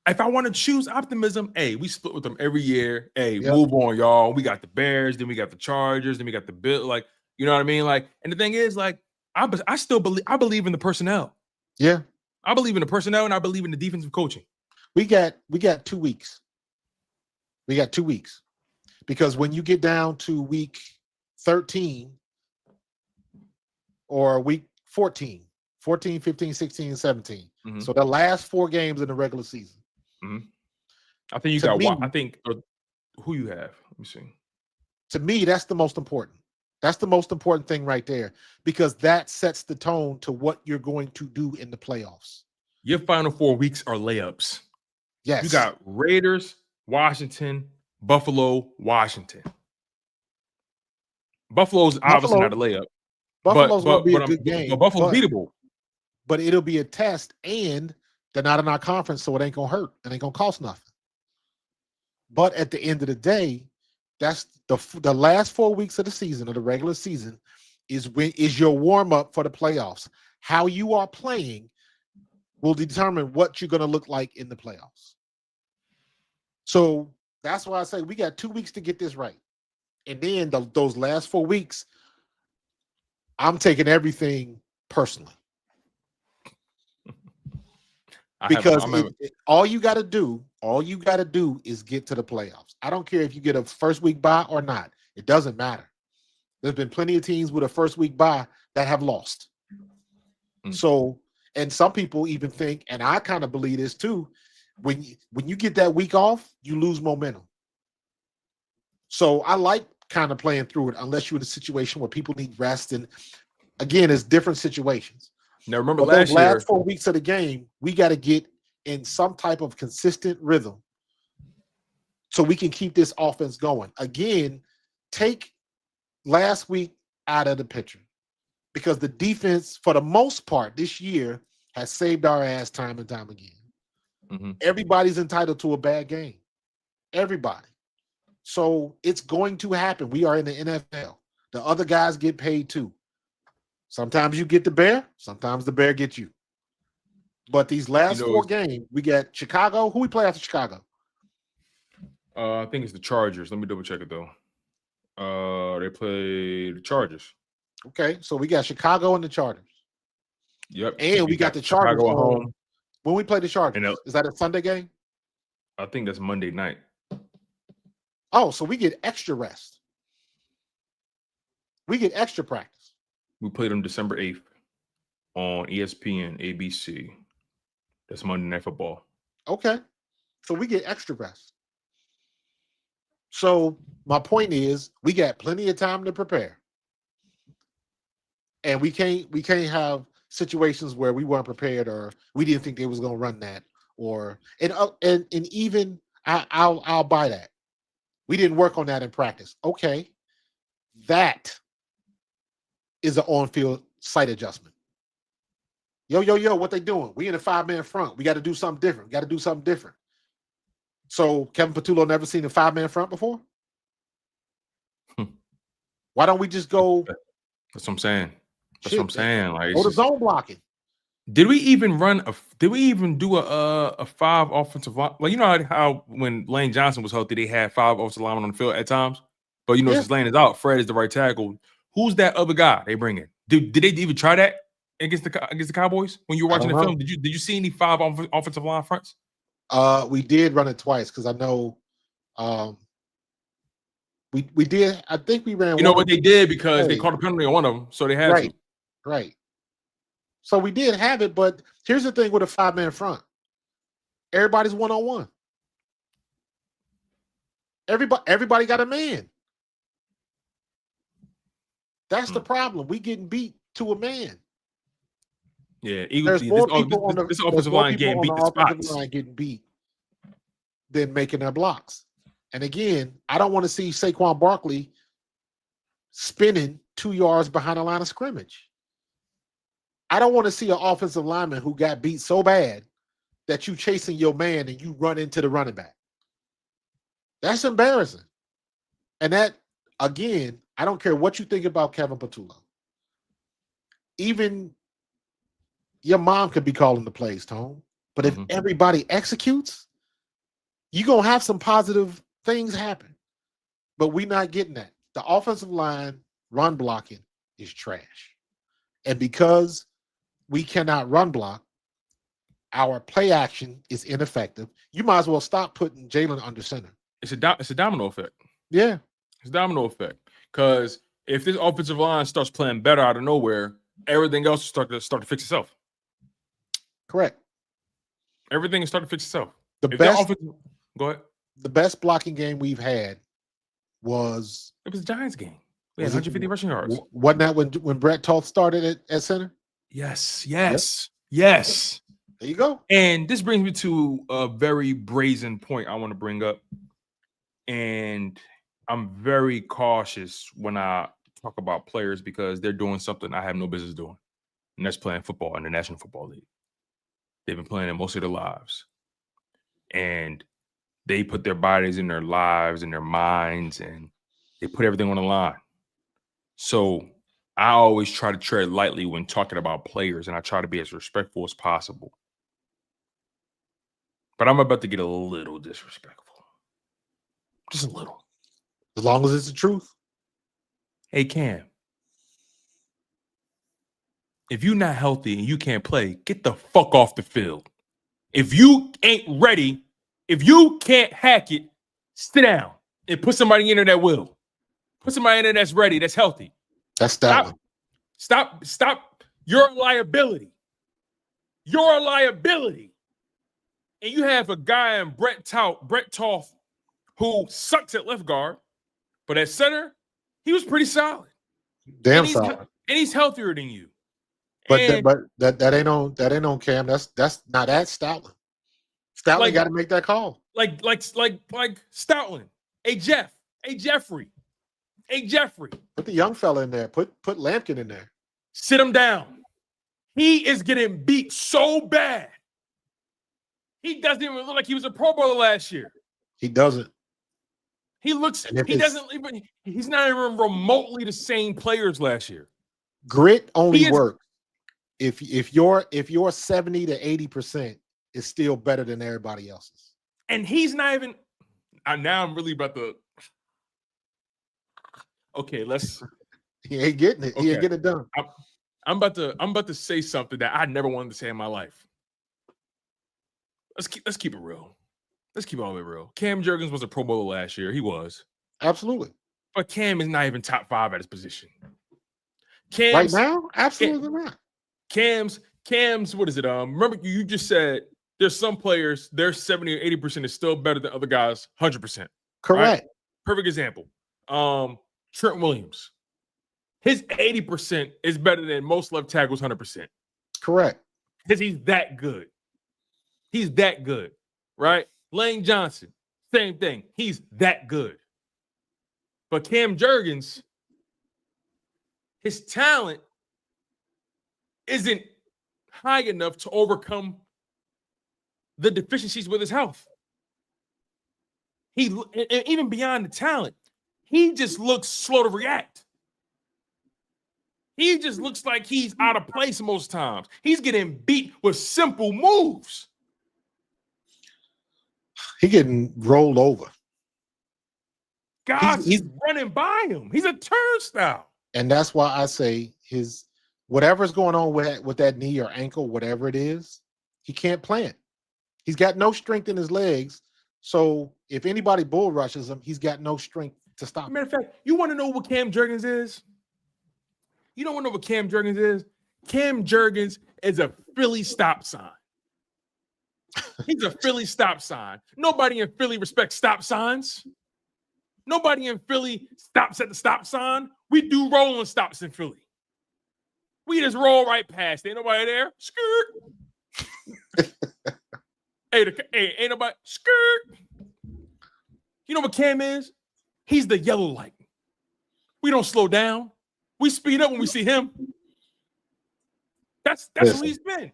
Speaker 3: if I want to choose optimism, hey, we split with them every year. Hey, move on, y'all. We got the Bears, then we got the Chargers, then we got the Bill. Like, you know what I mean? Like, and the thing is, like, I still believe in the personnel.
Speaker 4: Yeah,
Speaker 3: I believe in the personnel, and I believe in the defensive coaching.
Speaker 4: We got 2 weeks. We got 2 weeks because when you get down to week 13 or week 14, 15, 16, and 17. Mm-hmm. So the last 4 games in the regular season.
Speaker 3: Mm-hmm. I think you got one. I think who you have. Let me see.
Speaker 4: To me, that's the most important. That's the most important thing right there because that sets the tone to what you're going to do in the playoffs.
Speaker 3: Your final 4 weeks are layups.
Speaker 4: Yes.
Speaker 3: You got Raiders, Washington, Buffalo, Washington. Buffalo's obviously not a layup.
Speaker 4: Buffalo's going to be a good game.
Speaker 3: But Buffalo's beatable.
Speaker 4: But it'll be a test, and they're not in our conference, so it ain't going to hurt. It ain't going to cost nothing. But at the end of the day, that's the last 4 weeks of the season, of the regular season, is your warm-up for the playoffs. How you are playing will determine what you're going to look like in the playoffs. So that's why I say we got 2 weeks to get this right. And then those last 4 weeks, I'm taking everything personally. Because all you got to do is get to the playoffs. I don't care if you get a first week bye or not. It doesn't matter. There's been plenty of teams with a first week bye that have lost. Mm-hmm. So, and some people even think, and I kind of believe this too, when you get that week off, you lose momentum. So I like kind of playing through it unless you're in a situation where people need rest. And again, it's different situations.
Speaker 3: Now, remember last year,
Speaker 4: last 4 weeks of the game, we got to get in some type of consistent rhythm so we can keep this offense going. Again, take last week out of the picture because the defense, for the most part, this year has saved our ass time and time again. Mm-hmm. Everybody's entitled to a bad game. Everybody. So it's going to happen. We are in the NFL. The other guys get paid too. Sometimes you get the bear. Sometimes the bear gets you. But these last 4 games, we got Chicago. Who we play after Chicago?
Speaker 3: I think it's the Chargers. Let me double check it though. They play the Chargers.
Speaker 4: Okay, so we got Chicago and the Chargers.
Speaker 3: Yep.
Speaker 4: And we got the Chargers at home. When we play the Chargers, is that a Sunday game?
Speaker 3: I think that's Monday night.
Speaker 4: Oh, so we get extra rest. We get extra practice.
Speaker 3: We played them December 8th on ESPN, ABC. That's Monday Night Football.
Speaker 4: Okay. So we get extra rest. So my point is we got plenty of time to prepare. And we can't have situations where we weren't prepared or we didn't think they was going to run that and even I'll buy that. We didn't work on that in practice. Okay. That is an on-field sight adjustment. Yo, what they doing? We in a 5-man front. We got to do something different. So Kevin Patullo never seen a 5-man front before? Why don't we just go?
Speaker 3: That's what I'm saying. Like,
Speaker 4: go to zone blocking.
Speaker 3: Did we even do a 5 offensive line? Well, you know how when Lane Johnson was healthy, they had 5 offensive linemen on the field at times. But since Lane is out, Fred is the right tackle. Who's that other guy they bring in? Did they even try that against the Cowboys when you were watching the film? Did you see any 5 offensive line fronts?
Speaker 4: We did run it twice because I know we did. I think we ran.
Speaker 3: You know what they did because they caught a penalty on one of them, so they had to.
Speaker 4: Right. So we did have it, but here's the thing with a 5-man front. Everybody's one-on-one. Everybody got a man. That's the problem. We getting beat to a man.
Speaker 3: Yeah,
Speaker 4: There's more people on
Speaker 3: this
Speaker 4: the
Speaker 3: offensive line getting beat to
Speaker 4: offensive
Speaker 3: spots.
Speaker 4: line getting beat than making their blocks. And again, I don't want to see Saquon Barkley spinning 2 yards behind the line of scrimmage. I don't want to see an offensive lineman who got beat so bad that you chasing your man and you run into the running back. That's embarrassing. And that, again, I don't care what you think about Kevin Patullo. Even your mom could be calling the plays, Tone. But if everybody executes, you're going to have some positive things happen. But we're not getting that. The offensive line run blocking is trash. And because we cannot run block, our play action is ineffective. You might as well stop putting Jalen under center.
Speaker 3: It's a domino effect.
Speaker 4: Yeah.
Speaker 3: It's a domino effect. Because if this offensive line starts playing better out of nowhere, everything else will start to fix itself.
Speaker 4: Correct.
Speaker 3: Everything will start to fix itself.
Speaker 4: Go ahead. The best blocking game we've had was
Speaker 3: the Giants game. We had 150 rushing yards.
Speaker 4: Wasn't that when Brett Toth started at center?
Speaker 3: Yes.
Speaker 4: There you go.
Speaker 3: And this brings me to a very brazen point I want to bring up. And I'm very cautious when I talk about players because they're doing something I have no business doing. And that's playing football in the National Football League. They've been playing it most of their lives. And they put their bodies and their lives and their minds and they put everything on the line. So I always try to tread lightly when talking about players, and I try to be as respectful as possible. But I'm about to get a little disrespectful. Just a little.
Speaker 4: As long as it's the truth.
Speaker 3: Hey, Cam. If you're not healthy and you can't play, get the fuck off the field. If you ain't ready, if you can't hack it, sit down and put somebody in there that will. Put somebody in there that's ready, that's healthy.
Speaker 4: That's that.
Speaker 3: Stop. You're a liability. You're a liability. And you have a guy in Brett Toth who sucks at left guard, but at center, he was pretty solid.
Speaker 4: Damn solid.
Speaker 3: And he's healthier than you.
Speaker 4: But that ain't on Cam. That's not at Stoutland. Stoutland got to make that call.
Speaker 3: Like Stoutland. Hey Jeffrey.
Speaker 4: Put the young fella in there. Put Lampkin in there.
Speaker 3: Sit him down. He is getting beat so bad. He doesn't even look like he was a Pro Bowler last year.
Speaker 4: He doesn't.
Speaker 3: He's not even remotely the same players last year.
Speaker 4: Grit only works if your 70 to 80% is still better than everybody else's.
Speaker 3: And he's not even. Now I'm really about to. Okay, let's.
Speaker 4: He ain't getting it. Okay. He ain't getting it done.
Speaker 3: I'm about to say something that I never wanted to say in my life. Let's keep it real. Let's keep it all the way real. Cam Jurgens was a Pro Bowler last year. He was.
Speaker 4: Absolutely.
Speaker 3: But Cam is not even top 5 at his position.
Speaker 4: Right now? Absolutely not.
Speaker 3: Cam's, what is it? Remember you just said there's some players, their 70 or 80% is still better than other guys, 100%.
Speaker 4: Correct.
Speaker 3: Right? Perfect example. Trent Williams. His 80% is better than most left tackles, 100%.
Speaker 4: Correct.
Speaker 3: Because he's that good. He's that good, right? Lane Johnson, same thing. He's that good. But Cam Jurgens, his talent isn't high enough to overcome the deficiencies with his health. Even beyond the talent, he just looks slow to react. He just looks like he's out of place most times. He's getting beat with simple moves.
Speaker 4: He getting rolled over.
Speaker 3: He's running by him. He's a turnstile.
Speaker 4: And that's why I say whatever's going on with that knee or ankle, whatever it is, he can't plant. He's got no strength in his legs. So if anybody bull rushes him, he's got no strength to stop him.
Speaker 3: Matter of fact, you want to know what Cam Jurgens is? You don't want to know what Cam Jurgens is? Cam Jurgens is a Philly stop sign. He's a Philly stop sign. Nobody in Philly respects stop signs. Nobody in Philly stops at the stop sign. We do rolling stops in Philly. We just roll right past. Ain't nobody there. Skirt. hey, ain't nobody. Skirt. You know what Cam is? He's the yellow light. We don't slow down. We speed up when we see him. That's who he's been.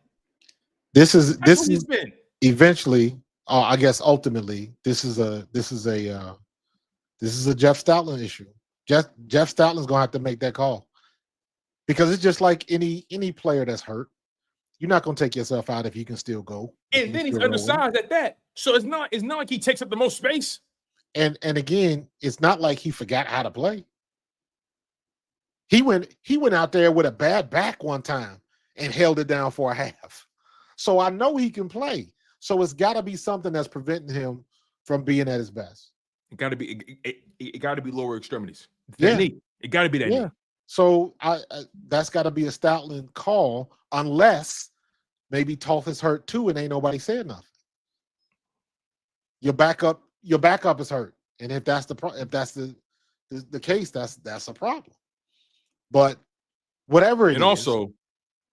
Speaker 4: This is
Speaker 3: been.
Speaker 4: Eventually, I guess ultimately, this is a Jeff Stoutland issue. Jeff Stoutland's gonna have to make that call, because it's just like any player that's hurt. You're not gonna take yourself out if you can still go.
Speaker 3: And then he's undersized at that, so it's not like he takes up the most space.
Speaker 4: And again, it's not like he forgot how to play. He went out there with a bad back one time and held it down for a half. So I know he can play. So it's got to be something that's preventing him from being at his best.
Speaker 3: It got to be lower extremities.
Speaker 4: Yeah.
Speaker 3: It got to be that.
Speaker 4: Yeah.
Speaker 3: Knee.
Speaker 4: So that's got to be a Stoutland call, unless maybe Toth is hurt too and ain't nobody saying nothing. Your backup is hurt, and if that's the case, that's a problem. But whatever it is,
Speaker 3: and also,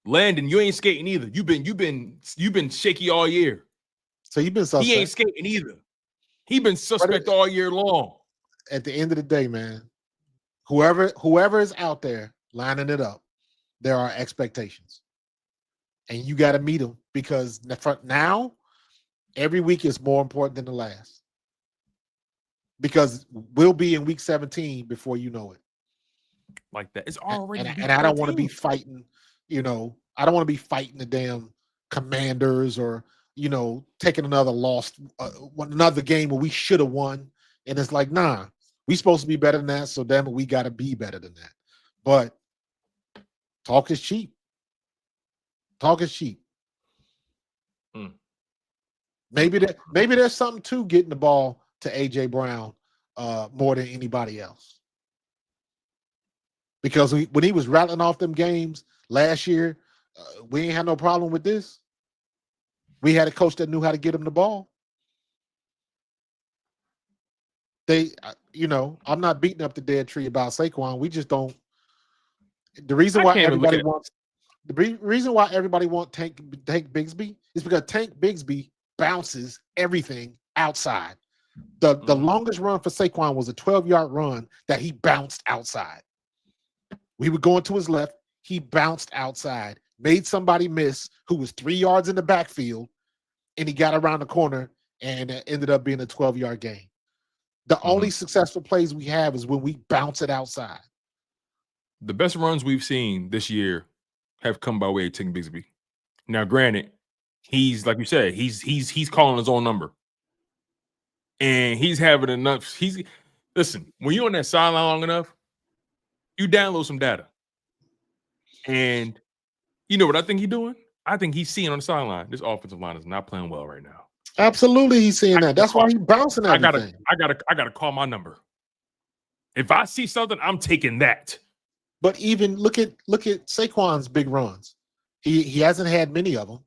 Speaker 3: Landon, you ain't skating either. You've been shaky all year.
Speaker 4: So you've been suspect.
Speaker 3: He ain't skating either. He been suspect all year long.
Speaker 4: At the end of the day, man, whoever is out there lining it up, there are expectations, and you got to meet them, because now every week is more important than the last, because we'll be in week 17 before you know it.
Speaker 3: Like that. It's already
Speaker 4: and I don't want to be fighting, I don't want to be fighting the damn Commanders, or taking another loss, another game where we should have won. And it's like, nah, we supposed to be better than that, so damn it, we got to be better than that. But talk is cheap. Talk is cheap. Maybe there's something to getting the ball to AJ Brown more than anybody else. Because when he was rattling off them games last year, we ain't had no problem with this. We had a coach that knew how to get him the ball. I'm not beating up the dead tree about Saquon. We just don't. The reason why everybody wants Tank Bigsby is because Tank Bigsby bounces everything outside. The longest run for Saquon was a 12-yard run that he bounced outside. We were going to his left. He bounced outside, made somebody miss who was 3 yards in the backfield, and he got around the corner, and it ended up being a 12-yard gain. The only successful plays we have is when we bounce it outside.
Speaker 3: The best runs we've seen this year have come by way of Tank Bigsby. Now, granted, he's, like you said, he's calling his own number. And he's having enough. Listen, when you're on that sideline long enough, you download some data. And you know what I think he's doing? I think he's seeing on the sideline, this offensive line is not playing well right now.
Speaker 4: Absolutely, he's seeing that. That's why he's bouncing everything.
Speaker 3: I gotta call my number. If I see something, I'm taking that.
Speaker 4: But even look at Saquon's big runs. He hasn't had many of them,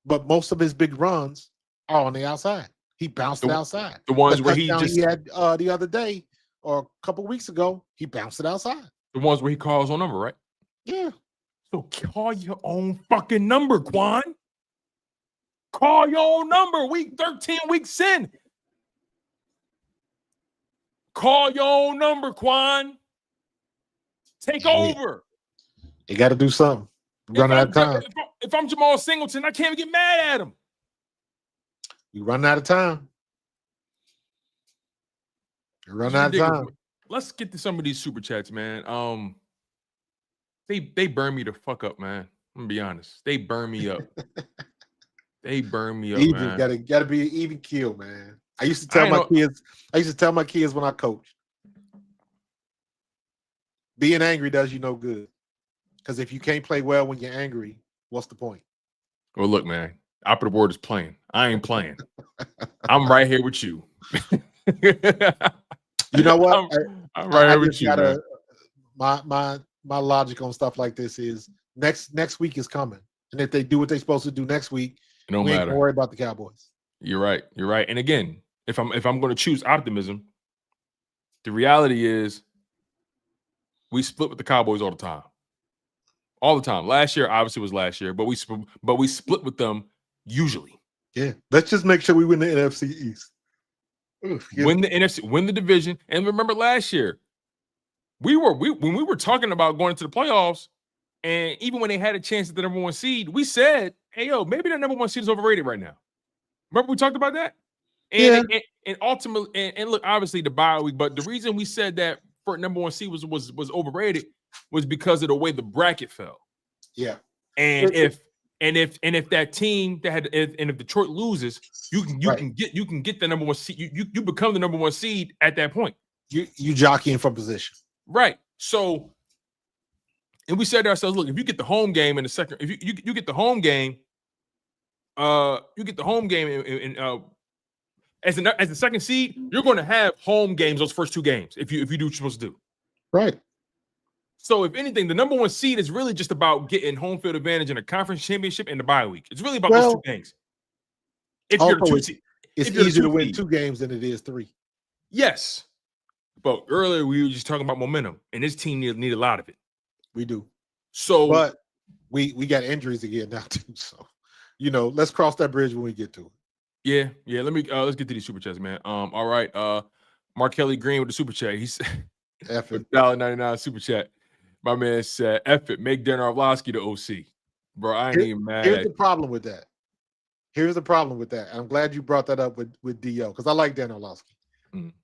Speaker 4: but most of his big runs are on the outside. He bounced it outside.
Speaker 3: The ones where he
Speaker 4: had the other day or a couple weeks ago, he bounced it outside.
Speaker 3: The ones where he calls on number, right?
Speaker 4: Yeah.
Speaker 3: So call your own fucking number, Quan. Call your own number. Week 13, weeks in. Call your own number, Quan. Take over.
Speaker 4: You got to do something. Running out of time.
Speaker 3: If I'm Jamal Singleton, I can't even get mad at him.
Speaker 4: You running out of time. You're running out of time.
Speaker 3: Let's get to some of these super chats, man. They burn me the fuck up, man. I'm gonna be honest. They burn me up. They burn me up,
Speaker 4: even,
Speaker 3: man.
Speaker 4: Gotta be an even kill, man. I used to tell my kids when I coached, being angry does you no good. Because if you can't play well when you're angry, what's the point?
Speaker 3: Well, look, man. Operative word is playing. I ain't playing. I'm right here with you.
Speaker 4: You know what?
Speaker 3: I'm right here with you.
Speaker 4: My logic on stuff like this is next week is coming, and if they do what they're supposed to do next week,
Speaker 3: it don't
Speaker 4: we ain't
Speaker 3: matter.
Speaker 4: gonna worry about the Cowboys.
Speaker 3: You're right. And again, if I'm going to choose optimism, The reality is we split with the Cowboys all the time. All the time. Last year obviously was last year, but we split with them usually.
Speaker 4: Yeah. Let's just make sure we win the NFC East.
Speaker 3: Win the NFC, win the division. And remember last year, when we were talking about going into the playoffs, and even when they had a chance at the number 1 seed, we said, hey, yo, maybe the number 1 seed is overrated right now. Remember we talked about that? And ultimately, and look, obviously the bye week, but the reason we said that for number 1 seed was overrated was because of the way the bracket fell.
Speaker 4: Yeah.
Speaker 3: And if that team if Detroit loses, you can get the number 1 seed. You become the number 1 seed at that point.
Speaker 4: You jockeying for position.
Speaker 3: Right. So, and we said to ourselves, look, if you get the home game in the second, if you get the home game, as the second seed, you're going to have home games those first 2 games if you do what you're supposed to do.
Speaker 4: Right.
Speaker 3: So if anything, the number 1 seed is really just about getting home field advantage in a conference championship and the bye week. It's really about those 2 things. If you're the 2 seed,
Speaker 4: it's easier to win 2 games than it is 3.
Speaker 3: Yes. But earlier we were just talking about momentum, and this team need a lot of it.
Speaker 4: We do.
Speaker 3: So,
Speaker 4: but we got injuries again now too. So, let's cross that bridge when we get to it.
Speaker 3: Yeah. Let me let's get to these super chats, man. All right. Mark Kelly Green with the super chat. He said $1.99 super chat. My man said, F it, make Dan Orlovsky the OC. Bro, I ain't even mad.
Speaker 4: Here's the problem with that. I'm glad you brought that up with D.O. because I like Dan Orlovsky.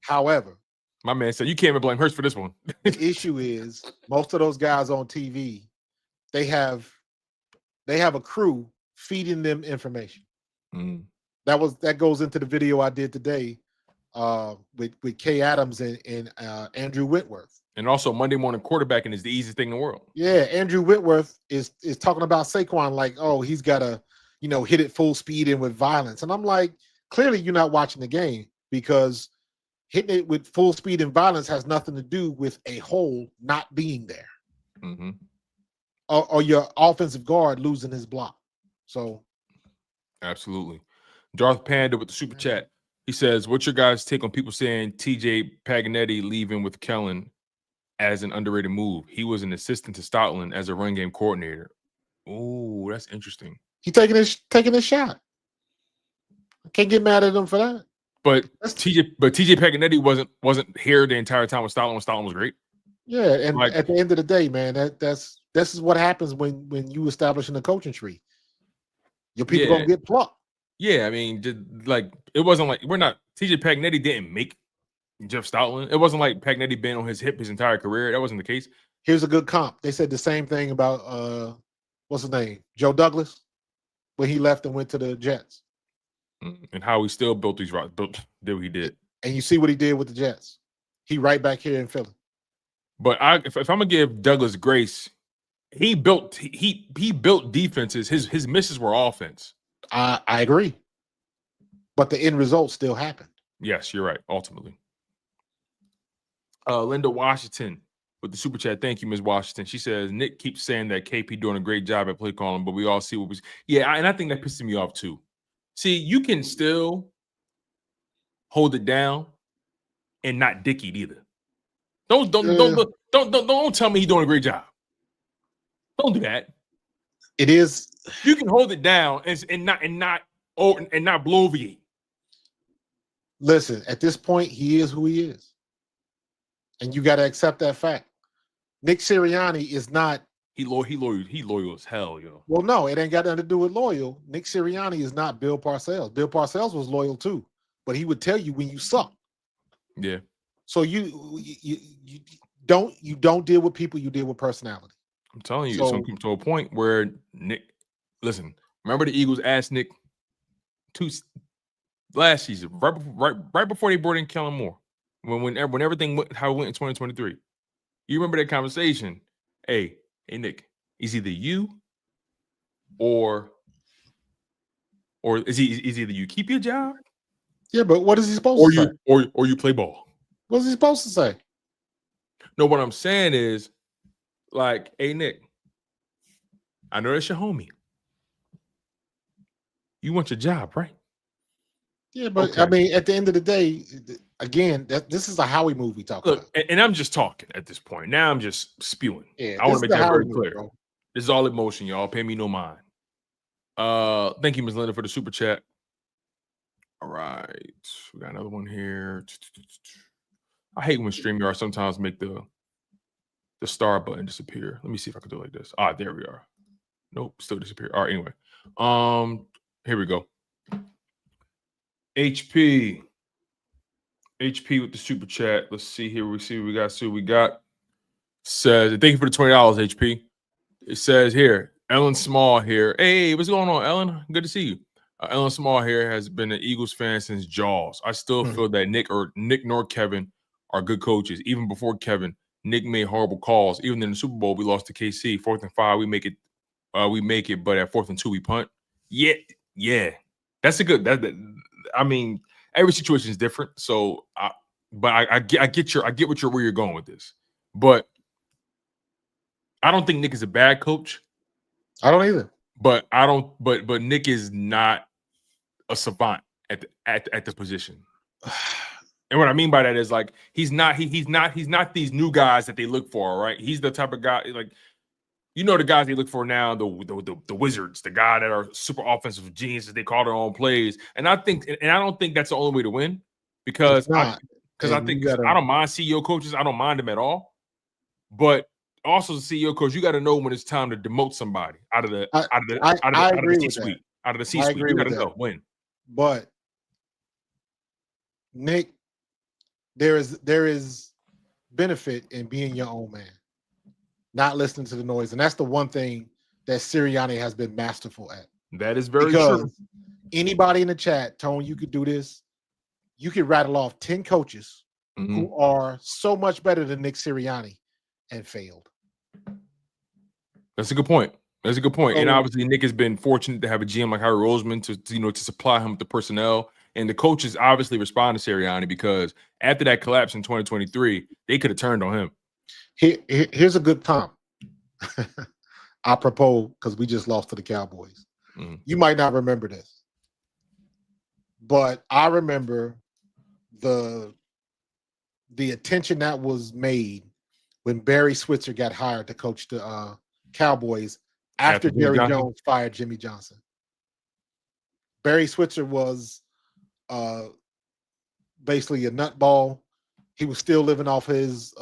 Speaker 4: However,
Speaker 3: my man said, you can't even blame Hurst for this one.
Speaker 4: The issue is most of those guys on TV, they have a crew feeding them information. That goes into the video I did today with Kay Adams and Andrew Whitworth.
Speaker 3: And also Monday morning quarterbacking is the easiest thing in the world.
Speaker 4: Yeah, Andrew Whitworth is talking about Saquon like, oh, he's got to, hit it full speed and with violence. And I'm like, clearly you're not watching the game because hitting it with full speed and violence has nothing to do with a hole not being there.
Speaker 3: Mm-hmm.
Speaker 4: Or your offensive guard losing his block. So
Speaker 3: absolutely. Darth Panda with the super chat. He says, what's your guys' take on people saying TJ Paganetti leaving with Kellen as an underrated move? He was an assistant to Stoutland as a run game coordinator. Oh, that's interesting.
Speaker 4: He taking his shot. I can't get mad at him for that.
Speaker 3: But TJ Paganetti wasn't here the entire time with Stoutland when Stoutland was great.
Speaker 4: Yeah, and at the end of the day, man, this is what happens when you establish in the coaching tree. Your people gonna get plucked.
Speaker 3: Yeah, I mean, it wasn't like TJ Paganetti didn't make Jeff Stoutland. It wasn't like Paganetti been on his hip his entire career. That wasn't the case.
Speaker 4: Here's a good comp. They said the same thing about what's his name? Joe Douglas when he left and went to the Jets.
Speaker 3: And how he still built these routes, did what he did. And
Speaker 4: you see what he did with the Jets. He right back here in Philly.
Speaker 3: But if I'm gonna give Douglas grace, he built defenses. His misses were offense.
Speaker 4: I agree. But the end result still happened.
Speaker 3: Yes, you're right. Ultimately. Linda Washington with the super chat. Thank you, Ms. Washington. She says, Nick keeps saying that KP doing a great job at play calling, but we all see what we and I think that pisses me off too. See, you can still hold it down and not dick it either. Don't tell me he's doing a great job. Don't do that.
Speaker 4: It is.
Speaker 3: You can hold it down and not bloviate.
Speaker 4: Listen, at this point, he is who he is, and you got to accept that fact. Nick Sirianni is not.
Speaker 3: He loyal as hell, yo.
Speaker 4: Well, no, it ain't got nothing to do with loyal. Nick Sirianni is not Bill Parcells. Bill Parcells was loyal too, but he would tell you when you suck.
Speaker 3: Yeah.
Speaker 4: So you don't deal with people. You deal with personality.
Speaker 3: I'm telling you, to a point where Nick. Listen, remember the Eagles asked Nick last season, right before they brought in Kellen Moore, when everything went how it went in 2023. You remember that conversation? Hey, Nick, is either you or is either you keep your job?
Speaker 4: Yeah, but what is he supposed to say?
Speaker 3: Or you play ball.
Speaker 4: What's he supposed to say?
Speaker 3: No, what I'm saying is, like, hey, Nick, I know that's your homie. You want your job, right?
Speaker 4: Yeah, but
Speaker 3: okay.
Speaker 4: I mean, at the end of the day, again, this is a Howie movie talking
Speaker 3: Look,
Speaker 4: about.
Speaker 3: and I'm just talking at this point. Now I'm just spewing.
Speaker 4: Yeah,
Speaker 3: I want to make that very
Speaker 4: movie,
Speaker 3: clear.
Speaker 4: bro.
Speaker 3: This is all emotion, y'all. Pay me no mind. Thank you, Ms. Linda, for the super chat. All right. We got another one here. I hate when StreamYard sometimes make the star button disappear. Let me see if I can do it like this. There we are. Nope, still disappear. All right, anyway. Here we go. HP with the super chat. Let's see here. See what we got. Says, thank you for the $20, HP. It says here, Ellen Small here. Hey, what's going on, Ellen? Good to see you. Ellen Small here has been an Eagles fan since Jaws. I still feel that Nick nor Kevin are good coaches. Even before Kevin, Nick made horrible calls. Even in the Super Bowl, we lost to KC. 4th and 5, we make it, but at 4th and 2, we punt. Yeah. That's a good. I mean, every situation is different. So, I get where you're going with this. But I don't think Nick is a bad coach.
Speaker 4: I don't either.
Speaker 3: But Nick is not a savant at the position. And what I mean by that is like he's not these new guys that they look for, right? He's the type of guy like the guys they look for now, the wizards, the guy that are super offensive geniuses. They call their own plays, and I don't think that's the only way to win because I think I don't mind CEO coaches. I don't mind them at all, but also the CEO coach, you got to know when it's time to demote somebody out of the C-suite. Out of the C-suite, you got to know when.
Speaker 4: But Nick, there is benefit in being your own man, not listening to the noise, and that's the one thing that Sirianni has been masterful at.
Speaker 3: That is very true.
Speaker 4: Anybody in the chat, Tone, you could do this. You could rattle off 10 coaches who are so much better than Nick Sirianni and failed.
Speaker 3: That's a good point. And obviously, Nick has been fortunate to have a GM like Howie Roseman to supply him with the personnel. And the coaches obviously respond to Sirianni because after that collapse in 2023, they could have turned on him.
Speaker 4: Here's a good comp. Apropos, because we just lost to the Cowboys. You might not remember this, but I remember the attention that was made when Barry Switzer got hired to coach the Cowboys after Jerry Jones fired Jimmy Johnson. Barry Switzer was basically a nutball. He was still living off his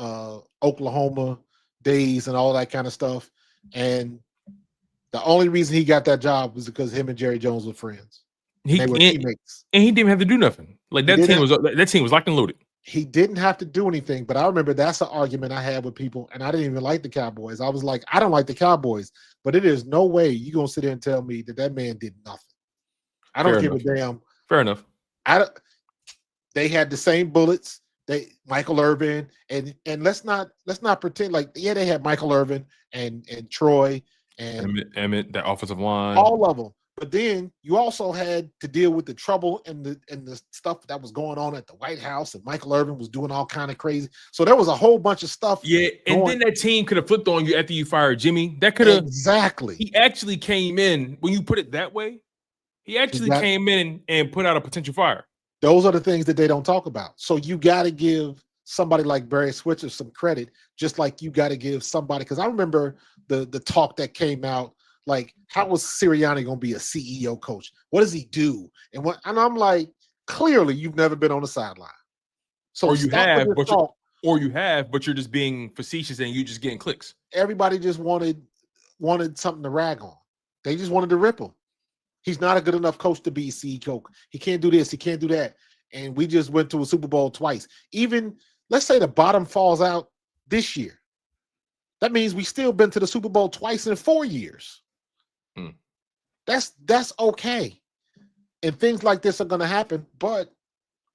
Speaker 4: Oklahoma days and all that kind of stuff. And the only reason he got that job was because him and Jerry Jones were friends. They were teammates.
Speaker 3: And he didn't have to do nothing. Like that team was locked and loaded.
Speaker 4: He didn't have to do anything, but I remember that's an argument I had with people, and I didn't even like the Cowboys. I was like, I don't like the Cowboys, but it is no way you're going to sit there and tell me that man did nothing. I don't give a damn.
Speaker 3: Fair enough.
Speaker 4: They had the same bullets. Michael Irvin, and let's not pretend like, yeah, they had Michael Irvin and Troy and
Speaker 3: Emmett, that offensive line.
Speaker 4: All of them. But then you also had to deal with the trouble and the stuff that was going on at the White House, and Michael Irvin was doing all kind of crazy. So there was a whole bunch of stuff.
Speaker 3: Yeah, and then that team could have flipped on you after you fired Jimmy. That could have
Speaker 4: exactly.
Speaker 3: He actually came in when you put it that way. He actually came in and put out a potential fire.
Speaker 4: Those are the things that they don't talk about. So you got to give somebody like Barry Switzer some credit, just like you got to give somebody. Because I remember the talk that came out. Like, how was Sirianni going to be a CEO coach? What does he do? And I'm like, clearly you've never been on the sideline. So
Speaker 3: you have, but you're just being facetious and you're just getting clicks.
Speaker 4: Everybody just wanted something to rag on. They just wanted to rip him. He's not a good enough coach to be CEO. He can't do this. He can't do that. And we just went to a Super Bowl twice. Even, let's say the bottom falls out this year. That means we still been to the Super Bowl twice in 4 years. That's okay. And things like this are going to happen, but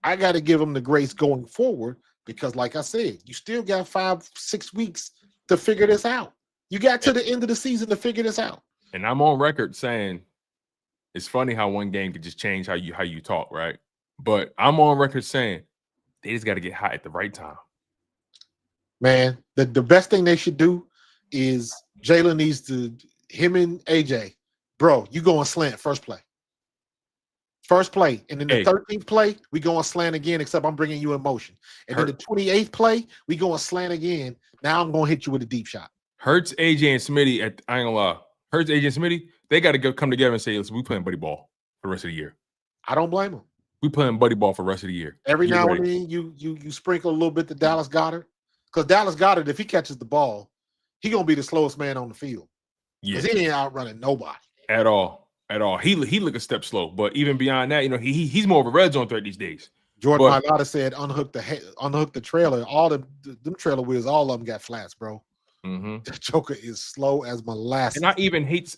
Speaker 4: I got to give them the grace going forward because, like I said, you still got 5-6 weeks to figure this out. You got to the end of the season to figure this out.
Speaker 3: And I'm on record saying it's funny how one game could just change how you talk, right? But I'm on record saying they just got to get hot at the right time.
Speaker 4: Man, the best thing they should do is Jalen needs to, him and AJ, bro, you go and slant first play. First play. And then the
Speaker 3: Hey.
Speaker 4: 13th play, we go on slant again, except I'm bringing you in motion. And then the 28th play, we go on slant again. Now I'm going to hit you with a deep shot.
Speaker 3: Hurts, AJ, and Smitty, I ain't gonna lie. Hurts, AJ, and Smitty, they got to come together and say, listen, we playing buddy ball for the rest of the year.
Speaker 4: I don't blame them.
Speaker 3: We playing buddy ball for the rest of the year.
Speaker 4: Every now and then, you sprinkle a little bit to Dallas Goedert. Because Dallas Goedert, if he catches the ball, he going to be the slowest man on the field. Because he ain't outrunning nobody. At
Speaker 3: all. He look a step slow. But even beyond that, he's more of a red zone threat these days.
Speaker 4: Jordan Mailata said unhook the trailer. All them trailer wheels, all of them got flats, bro.
Speaker 3: Mm-hmm.
Speaker 4: The Joker is slow as molasses.
Speaker 3: And I even hate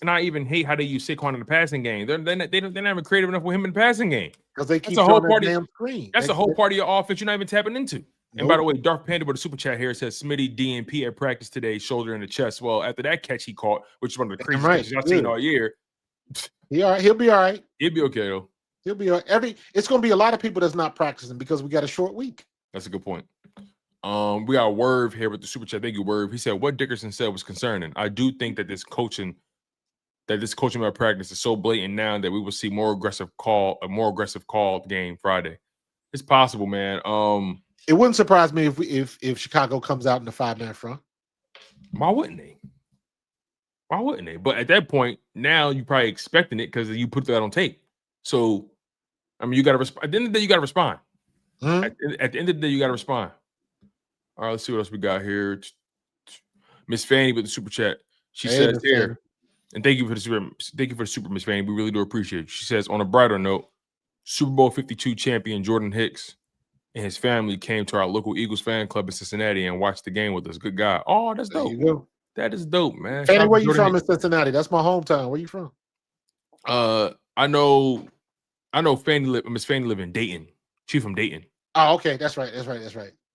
Speaker 3: how they use Saquon in the passing game. They're not even creative enough with him in the passing game.
Speaker 4: Because they keep showing that damn screen.
Speaker 3: That's the whole part of your offense you're not even tapping into. Nope. And by the way, Darth Panda with a super chat here says Smitty DNP at practice today, shoulder in the chest. Well, after that catch he caught, which is one of the craziest catches I've seen all year.
Speaker 4: He'll be all right.
Speaker 3: He'll be okay though.
Speaker 4: He'll be all right. It's going to be a lot of people that's not practicing because we got a short week.
Speaker 3: That's a good point. We got Werv here with the super chat. Thank you, Werv. He said what Dickerson said was concerning. I do think that this coaching about practice is so blatant now that we will see a more aggressive call game Friday. It's possible, man.
Speaker 4: It wouldn't surprise me if Chicago comes out in the 5-man front.
Speaker 3: Why wouldn't they? But at that point, now you're probably expecting it because you put that on tape. So, I mean, you got to respond. At the end of the day, you got to respond.
Speaker 4: Mm-hmm.
Speaker 3: At the end of the day, you got to respond. All right, let's see what else we got here. Miss Fanny with the super chat. She says here, and thank you for the super, Miss Fanny. We really do appreciate it. She says, on a brighter note, Super Bowl 52 champion Jordan Hicks and his family came to our local Eagles fan club in Cincinnati and watched the game with us. Good guy. Oh, that's dope.
Speaker 4: There you go.
Speaker 3: That is dope, man.
Speaker 4: Fanny, where you from in Cincinnati? That's my hometown. Where you from?
Speaker 3: I know Miss Fanny live in Dayton. She's from Dayton.
Speaker 4: Oh, okay. That's right.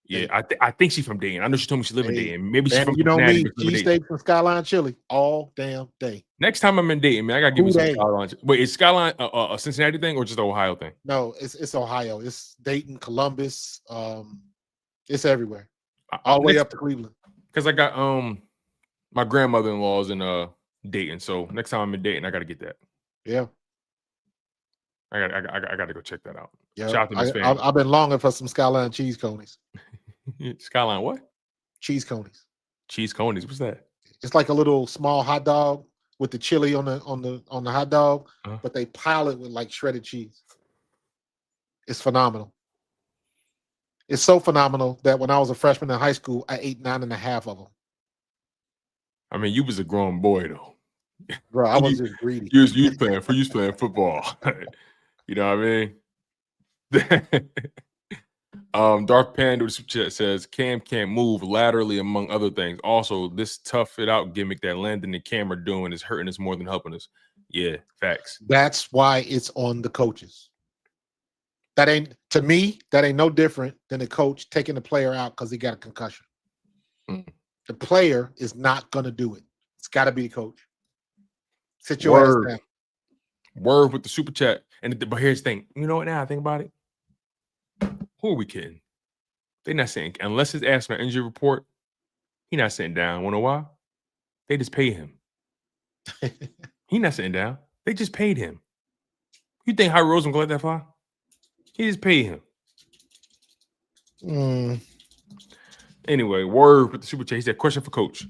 Speaker 3: Yeah, I think she's from Dayton. I know she told me she lived in Dayton. Maybe she's from
Speaker 4: me. She stayed from Skyline Chili all damn day.
Speaker 3: Next time I'm in Dayton, man, I gotta give you some Skyline. Wait, is Skyline a Cincinnati thing or just an Ohio thing?
Speaker 4: No, it's Ohio. It's Dayton, Columbus. It's everywhere, all the way up to Cleveland.
Speaker 3: Because I got my grandmother-in-law's in Dayton, so next time I'm in Dayton, I gotta get that.
Speaker 4: Yeah,
Speaker 3: I gotta go check that out.
Speaker 4: Yeah,
Speaker 3: shout out to Miss Fanny.
Speaker 4: I've been longing for some Skyline cheese conies.
Speaker 3: Skyline what?
Speaker 4: Cheese conies.
Speaker 3: Cheese conies. What's that?
Speaker 4: It's like a little small hot dog with the chili on the hot dog, but they pile it with like shredded cheese. It's phenomenal. It's so phenomenal that when I was a freshman in high school, I ate 9.5 of them.
Speaker 3: I mean, you was a grown boy though.
Speaker 4: Bro, I was just greedy.
Speaker 3: You was playing football. You know what I mean? Dark Panda says Cam can't move laterally, among other things. Also, this tough it out gimmick that Landon and Cam are doing is hurting us more than helping us. Yeah, facts.
Speaker 4: That's why it's on the coaches. To me, that ain't no different than the coach taking the player out because he got a concussion. The player is not going to do it. It's got to be the coach. Sit your ass down.
Speaker 3: Word with the super chat. But here's the thing. You know what? Now I think about it. Who are we kidding? They're not saying, unless his ass on injury report, he not sitting down. Wanna know why? They just paid him. He not sitting down. They just paid him. You think Howie Roseman gonna let that fly? He just paid him. Anyway, word with the super chat. He said, question for coach.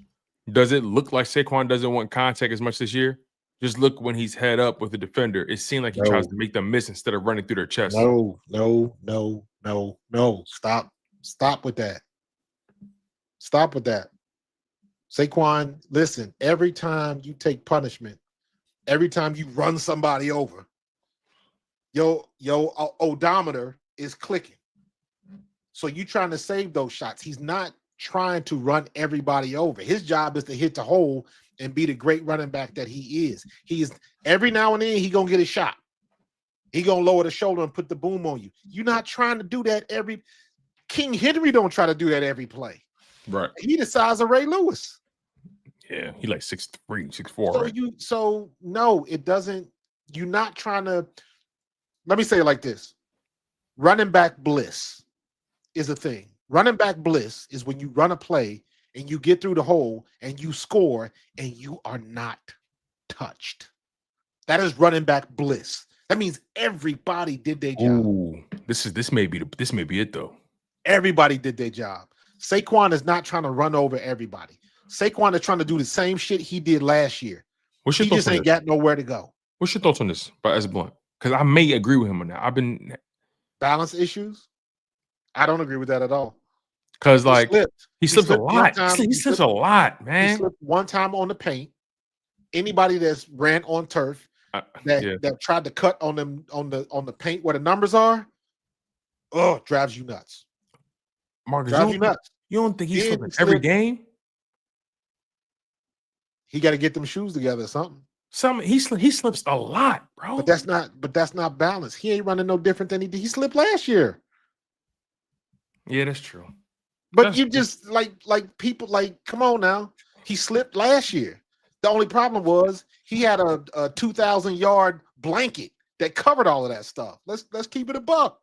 Speaker 3: Does it look like Saquon doesn't want contact as much this year? Just look when he's head up with the defender. It seemed like he tries to make them miss instead of running through their chest.
Speaker 4: No. Stop with that. Stop with that. Saquon, listen, every time you take punishment, every time you run somebody over, your odometer is clicking. So you're trying to save those shots. He's not trying to run everybody over. His job is to hit the hole and be the great running back that he is. He's every now and then he gonna get a shot. He gonna lower the shoulder and put the boom on you. You're not trying to do that every. King Henry don't try to do that every play.
Speaker 3: Right.
Speaker 4: He the size of Ray Lewis.
Speaker 3: Yeah, he like 6'3", 6'4".
Speaker 4: So no, it doesn't. You're not trying to. Let me say it like this: running back bliss is a thing. Running back bliss is when you run a play and you get through the hole and you score and you are not touched. That is running back bliss. That means everybody did their job.
Speaker 3: Ooh, this may be it though.
Speaker 4: Everybody did their job. Saquon is not trying to run over everybody. Saquon is trying to do the same shit he did last year.
Speaker 3: What's your
Speaker 4: He
Speaker 3: thoughts
Speaker 4: just
Speaker 3: on
Speaker 4: ain't
Speaker 3: this?
Speaker 4: got nowhere to go.
Speaker 3: What's your thoughts on this by S. Blunt? Because I may agree with him on that. I've been
Speaker 4: Balance issues. I don't agree with that at all.
Speaker 3: because like he slips a
Speaker 4: slipped one
Speaker 3: lot.
Speaker 4: time.
Speaker 3: He slips a lot,
Speaker 4: He
Speaker 3: man.
Speaker 4: slipped one time on the paint. Anybody that's ran on turf that tried to cut on them on the paint where the numbers are, drives you nuts.
Speaker 3: Marcus,
Speaker 4: Drives you nuts.
Speaker 3: You don't think he's
Speaker 4: Then
Speaker 3: slipping
Speaker 4: he
Speaker 3: every
Speaker 4: slipped.
Speaker 3: game?
Speaker 4: He got to get them shoes together or something.
Speaker 3: He slips a lot, bro.
Speaker 4: But that's not balance. He ain't running no different than he did. He slipped last year.
Speaker 3: Yeah, that's true.
Speaker 4: But
Speaker 3: That's
Speaker 4: you
Speaker 3: true.
Speaker 4: just like people like, come on now. He slipped last year. The only problem was he had a 2,000-yard blanket that covered all of that stuff. Let's keep it a buck.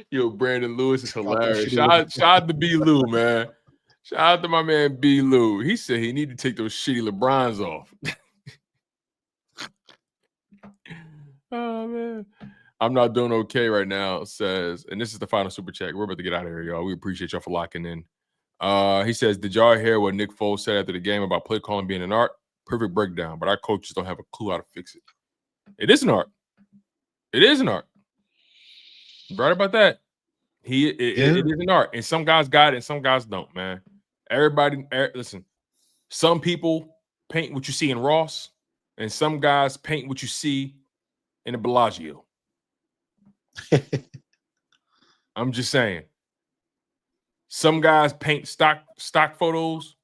Speaker 3: Yo, Brandon Lewis is hilarious.
Speaker 4: shitty
Speaker 3: Shout out to B. Lou, man. Shout out to my man B. Lou. He said he need to take those shitty LeBrons off. Oh man. I'm not doing okay right now, says, and this is the final super chat. We're about to get out of here, y'all. We appreciate y'all for locking in. He says, did y'all hear what Nick Foles said after the game about play calling being an art? Perfect breakdown, but our coaches don't have a clue how to fix it. It is an art. It is an art. Right about that. It is an art, and some guys got it, and some guys don't. Man, everybody, listen. Some people paint what you see in Ross, and some guys paint what you see in the Bellagio. I'm just saying. Some guys paint stock photos.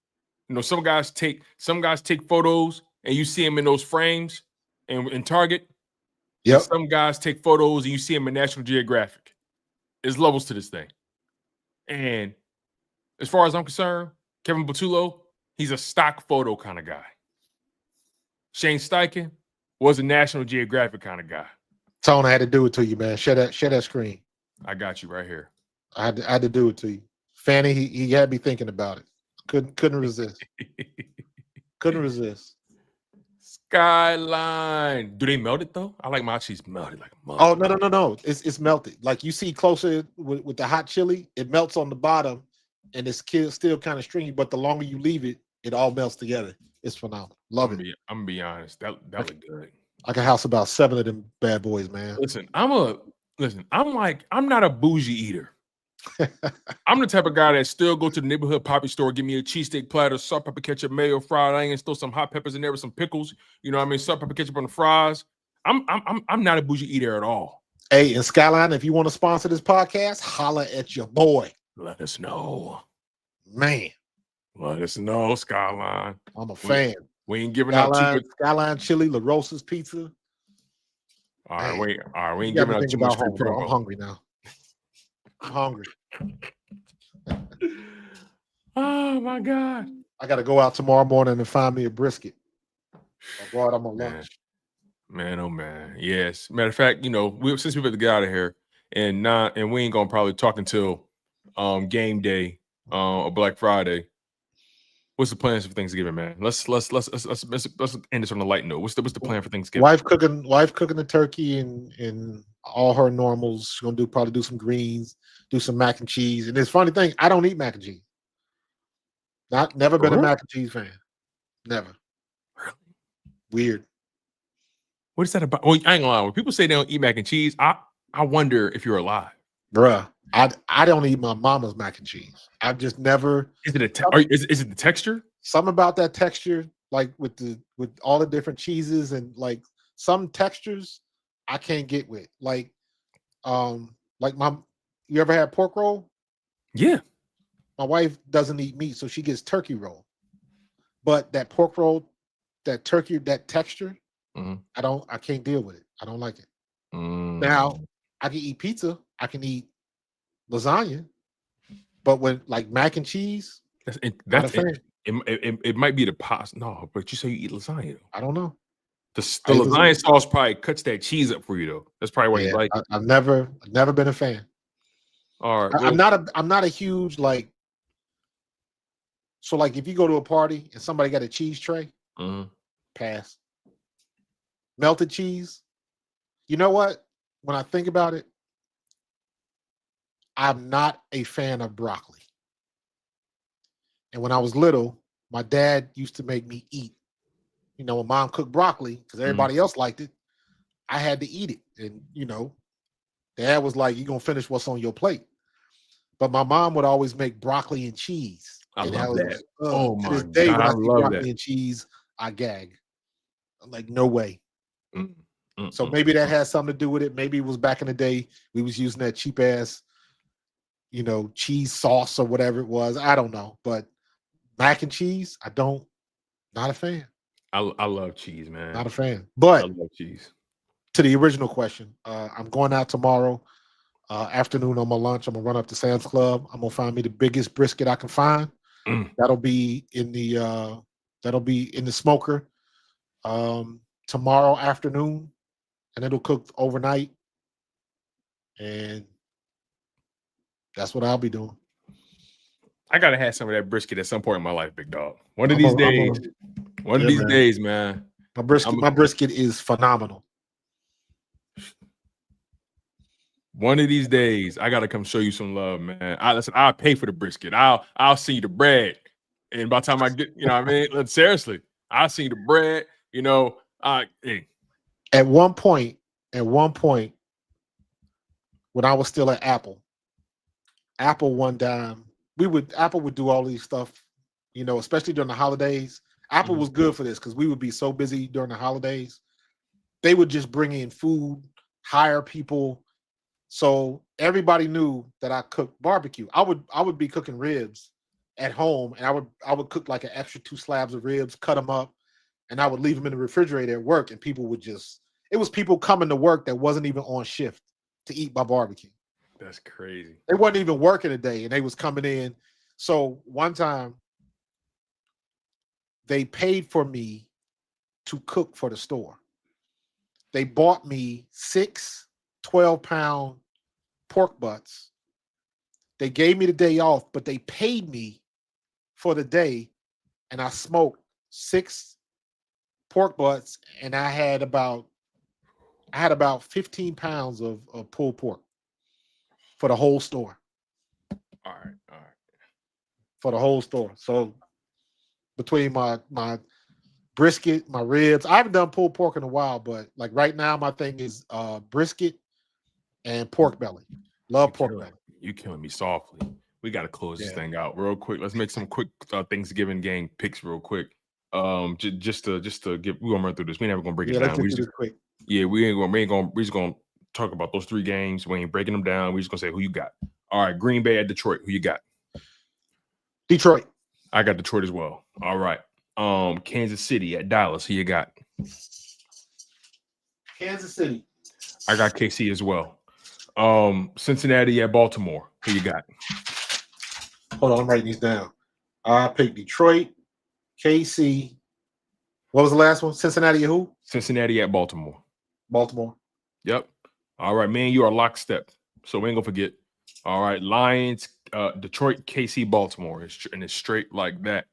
Speaker 3: You know, some guys take photos, and you see them in those frames and in Target.
Speaker 4: Yep.
Speaker 3: And some guys take photos, and you see them in National Geographic. There's levels to this thing. And as far as I'm concerned, Kevin Patullo, he's a stock photo kind of guy. Shane Steichen was a National Geographic kind of guy.
Speaker 4: Tone, I had to do it to you, man. Share that screen.
Speaker 3: I got you right here.
Speaker 4: I had to do it to you. Fanny, he had me thinking about it. Couldn't resist. Couldn't resist.
Speaker 3: Skyline. Do they melt it though? I like my cheese melted like a mug.
Speaker 4: Oh no. It's melted. Like you see closer with the hot chili, it melts on the bottom, and it's still kind of stringy. But the longer you leave it, it all melts together. It's phenomenal. Love it.
Speaker 3: I'm gonna be honest. That looked good.
Speaker 4: I can house about 7 of them bad boys, man.
Speaker 3: Listen, I'm not a bougie eater. I'm the type of guy that still go to the neighborhood poppy store, give me a cheesesteak platter, salt, pepper, ketchup, mayo, fried onions, throw some hot peppers in there with some pickles. You know what I mean? Salt, pepper, ketchup on the fries. I'm not a bougie eater at all.
Speaker 4: Hey, and Skyline, if you want to sponsor this podcast, holla at your boy.
Speaker 3: Let us know.
Speaker 4: Man.
Speaker 3: Let us know, Skyline.
Speaker 4: I'm a fan.
Speaker 3: We ain't giving out too much.
Speaker 4: Skyline Chili, La Rosa's Pizza.
Speaker 3: All right, we ain't
Speaker 4: You
Speaker 3: giving
Speaker 4: got me
Speaker 3: out too
Speaker 4: thinking
Speaker 3: much
Speaker 4: about home,
Speaker 3: free
Speaker 4: bro.
Speaker 3: promo.
Speaker 4: I'm hungry now. I'm hungry.
Speaker 3: Oh my God.
Speaker 4: I got to go out tomorrow morning and find me a brisket. Oh, God, I'm on lunch.
Speaker 3: Man, oh man. Yes. Matter of fact, since we're about to get out of here and we ain't gonna probably talk until game day or Black Friday. What's the plans for Thanksgiving, man? Let's end this on a light note. What's the plan for Thanksgiving?
Speaker 4: Wife cooking the turkey and all her normals. She's gonna probably do some greens, do some mac and cheese. And it's funny thing, I don't eat mac and cheese. Never been a mac and cheese fan. Never.
Speaker 3: Really?
Speaker 4: Weird.
Speaker 3: What is that about? Well, I ain't gonna lie. When people say they don't eat mac and cheese, I wonder if you're alive.
Speaker 4: Bruh, I don't eat my mama's mac and cheese. I've just never.
Speaker 3: Is it is it the texture?
Speaker 4: Something about that texture, like with all the different cheeses and like some textures, I can't get with. Like you ever had pork roll?
Speaker 3: Yeah.
Speaker 4: My wife doesn't eat meat, so she gets turkey roll. But that pork roll, that turkey, that texture, I can't deal with it. I don't like it. Now, I can eat pizza, I can eat lasagna, but when like mac and cheese, not a fan.
Speaker 3: It might be the pasta. No, but you say you eat lasagna.
Speaker 4: I don't know.
Speaker 3: The lasagna sauce probably cuts that cheese up for you though. That's probably why you like it.
Speaker 4: I've never been a fan.
Speaker 3: All right.
Speaker 4: I'm not a huge like. So like if you go to a party and somebody got a cheese tray, pass. Melted cheese. You know what? When I think about it, I'm not a fan of broccoli. And when I was little, my dad used to make me eat. You know, when mom cooked broccoli, because everybody else liked it, I had to eat it. And, you know, dad was like, you're going to finish what's on your plate. But my mom would always make broccoli and cheese.
Speaker 3: I
Speaker 4: and
Speaker 3: love that. Oh,
Speaker 4: to
Speaker 3: my
Speaker 4: this day,
Speaker 3: God,
Speaker 4: when I
Speaker 3: I
Speaker 4: see
Speaker 3: love
Speaker 4: broccoli
Speaker 3: that.
Speaker 4: and cheese, I gag. I'm like, no way.
Speaker 3: Mm,
Speaker 4: So maybe that has something to do with it. Maybe it was back in the day we was using that cheap ass, you know, cheese sauce or whatever it was. I don't know. But mac and cheese, not a fan.
Speaker 3: I love cheese, man.
Speaker 4: Not a fan.
Speaker 3: I
Speaker 4: But
Speaker 3: love cheese.
Speaker 4: to the original question, I'm going out tomorrow afternoon on my lunch. I'm gonna run up to Sam's Club. I'm gonna find me the biggest brisket I can find. That'll be in the smoker tomorrow afternoon, and it'll cook overnight. And that's what I'll be doing.
Speaker 3: I gotta have some of that brisket at some point in my life, big dog. One of these days, man.
Speaker 4: My brisket is phenomenal.
Speaker 3: One of these days, I gotta come show you some love, man. I'll pay for the brisket. I'll see the bread, and by the time I get, you know what I mean? Seriously, I'll see the bread. You know, hey.
Speaker 4: At one point, when I was still at Apple one time, Apple would do all these stuff, you know, especially during the holidays. Apple was good for this because we would be so busy during the holidays. They would just bring in food, hire people. So everybody knew that I cooked barbecue. I would be cooking ribs at home, and I would cook like an extra 2 slabs of ribs, cut them up, and I would leave them in the refrigerator at work, and people would it was people coming to work that wasn't even on shift to eat my barbecue.
Speaker 3: That's crazy.
Speaker 4: They wasn't even working today, and they was coming in. So one time they paid for me to cook for the store. They bought me 6 12-pound pork butts. They gave me the day off, but they paid me for the day, and I smoked 6 pork butts, and I had about 15 pounds of pulled pork for the whole store.
Speaker 3: All right.
Speaker 4: For the whole store. So between my brisket, my ribs, I haven't done pulled pork in a while, but like right now, my thing is brisket and pork belly. Love pork belly.
Speaker 3: You killing me softly. We got to close this thing out real quick. Let's make some quick Thanksgiving game picks real quick. Just to get, we're gonna run through this. We never gonna break it down.
Speaker 4: Let's do this quick.
Speaker 3: Yeah, we're just gonna talk about those 3 games. We ain't breaking them down. We're just gonna say who you got. All right, Green Bay at Detroit. Who you got?
Speaker 4: Detroit.
Speaker 3: I got Detroit as well. All right. Kansas City at Dallas. Who you got?
Speaker 4: Kansas City.
Speaker 3: I got KC as well. Cincinnati at Baltimore. Who you got?
Speaker 4: Hold on, I'm writing these down. I picked Detroit, KC. What was the last one? Cincinnati at who?
Speaker 3: Cincinnati at Baltimore.
Speaker 4: Baltimore.
Speaker 3: Yep. All right, man. You are lockstep. So we ain't gonna forget. All right, Lions, Detroit, KC, Baltimore. And it's straight like that.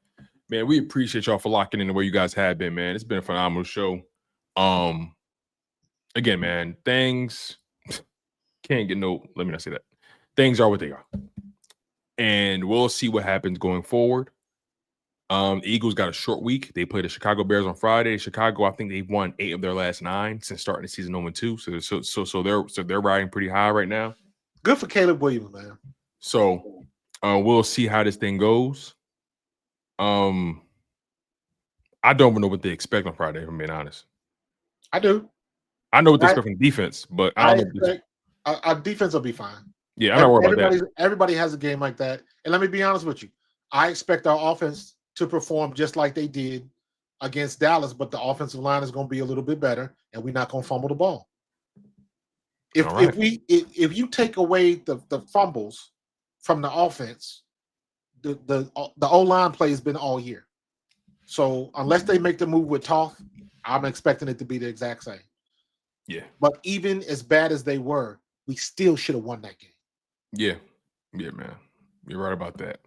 Speaker 3: Man, we appreciate y'all for locking in the way you guys have been, man. It's been a phenomenal show. Again, man, things can't get no, let me not say that. Things are what they are. And we'll see what happens going forward. The Eagles got a short week. They played the Chicago Bears on Friday. Chicago, I think they've won 8 of their last 9 since starting the season 0-2. So they're riding pretty high right now.
Speaker 4: Good for Caleb Williams, man.
Speaker 3: So we'll see how this thing goes. I don't even know what they expect on Friday, if I'm being honest.
Speaker 4: I do.
Speaker 3: I know what they expect from defense, but I don't know.
Speaker 4: Our defense will be fine.
Speaker 3: Yeah, I'm not worried about that.
Speaker 4: Everybody has a game like that. And let me be honest with you. I expect our offense to perform just like they did against Dallas, but the offensive line is going to be a little bit better, and we're not going to fumble the ball. If you take away the fumbles from the offense, the O-line play has been all year. So unless they make the move with Toth, I'm expecting it to be the exact same.
Speaker 3: Yeah.
Speaker 4: But even as bad as they were, we still should have won that game.
Speaker 3: Yeah. Yeah, man. You're right about that.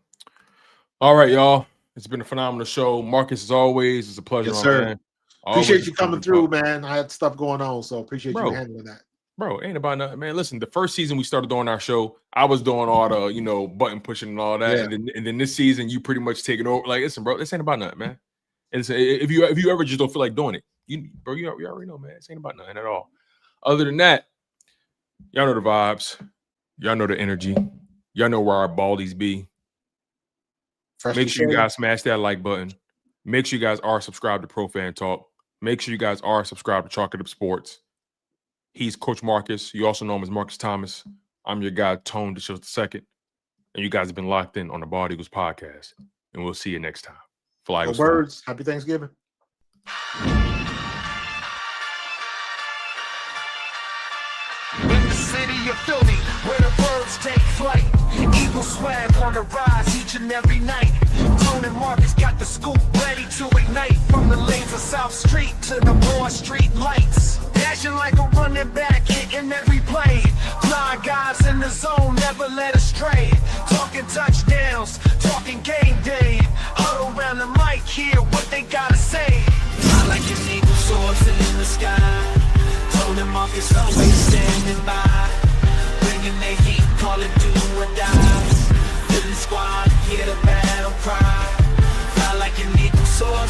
Speaker 3: All right, y'all. It's been a phenomenal show. Marcus, as always, it's a pleasure,
Speaker 4: yes, sir.
Speaker 3: Man.
Speaker 4: Appreciate you coming through, man. I had stuff going on, so appreciate you handling that.
Speaker 3: Bro, ain't about nothing, man. Listen, the first season we started doing our show, I was doing all the, button pushing and all that. Yeah. And then this season, you pretty much taking over. Like, listen, bro, this ain't about nothing, man. And if you ever just don't feel like doing it, you already know, man. This ain't about nothing at all. Other than that, y'all know the vibes. Y'all know the energy. Y'all know where our baldies be. Make sure you guys smash that like button. Make sure you guys are subscribed to Pro Fan Talk. Make sure you guys are subscribed to Chalk It Up Sports. He's Coach Marcus. You also know him as Markus Thomas. I'm your guy, Tone DeShields II. And you guys have been locked in on the Bald Eagles podcast. And we'll see you next time. Fly Eagles.
Speaker 4: Words. Happy Thanksgiving.
Speaker 2: In the city of Philly, where the birds take flight, Eagle swag on the rise each and every night. Tone and Markus got the scoop ready to ignite. From the lanes of South Street to the Broad Street lights. Dashing like a running back, hitting every play. Blind guys in the zone, never led astray. Talking touchdowns, talking game day. All around the mic, hear what they gotta say. I like an eagle soaring in the sky. Tone and Markus always standing by. Bringing their heat, call it do or die. Philly squad, hear the battle cry. Fly like an eagle soaring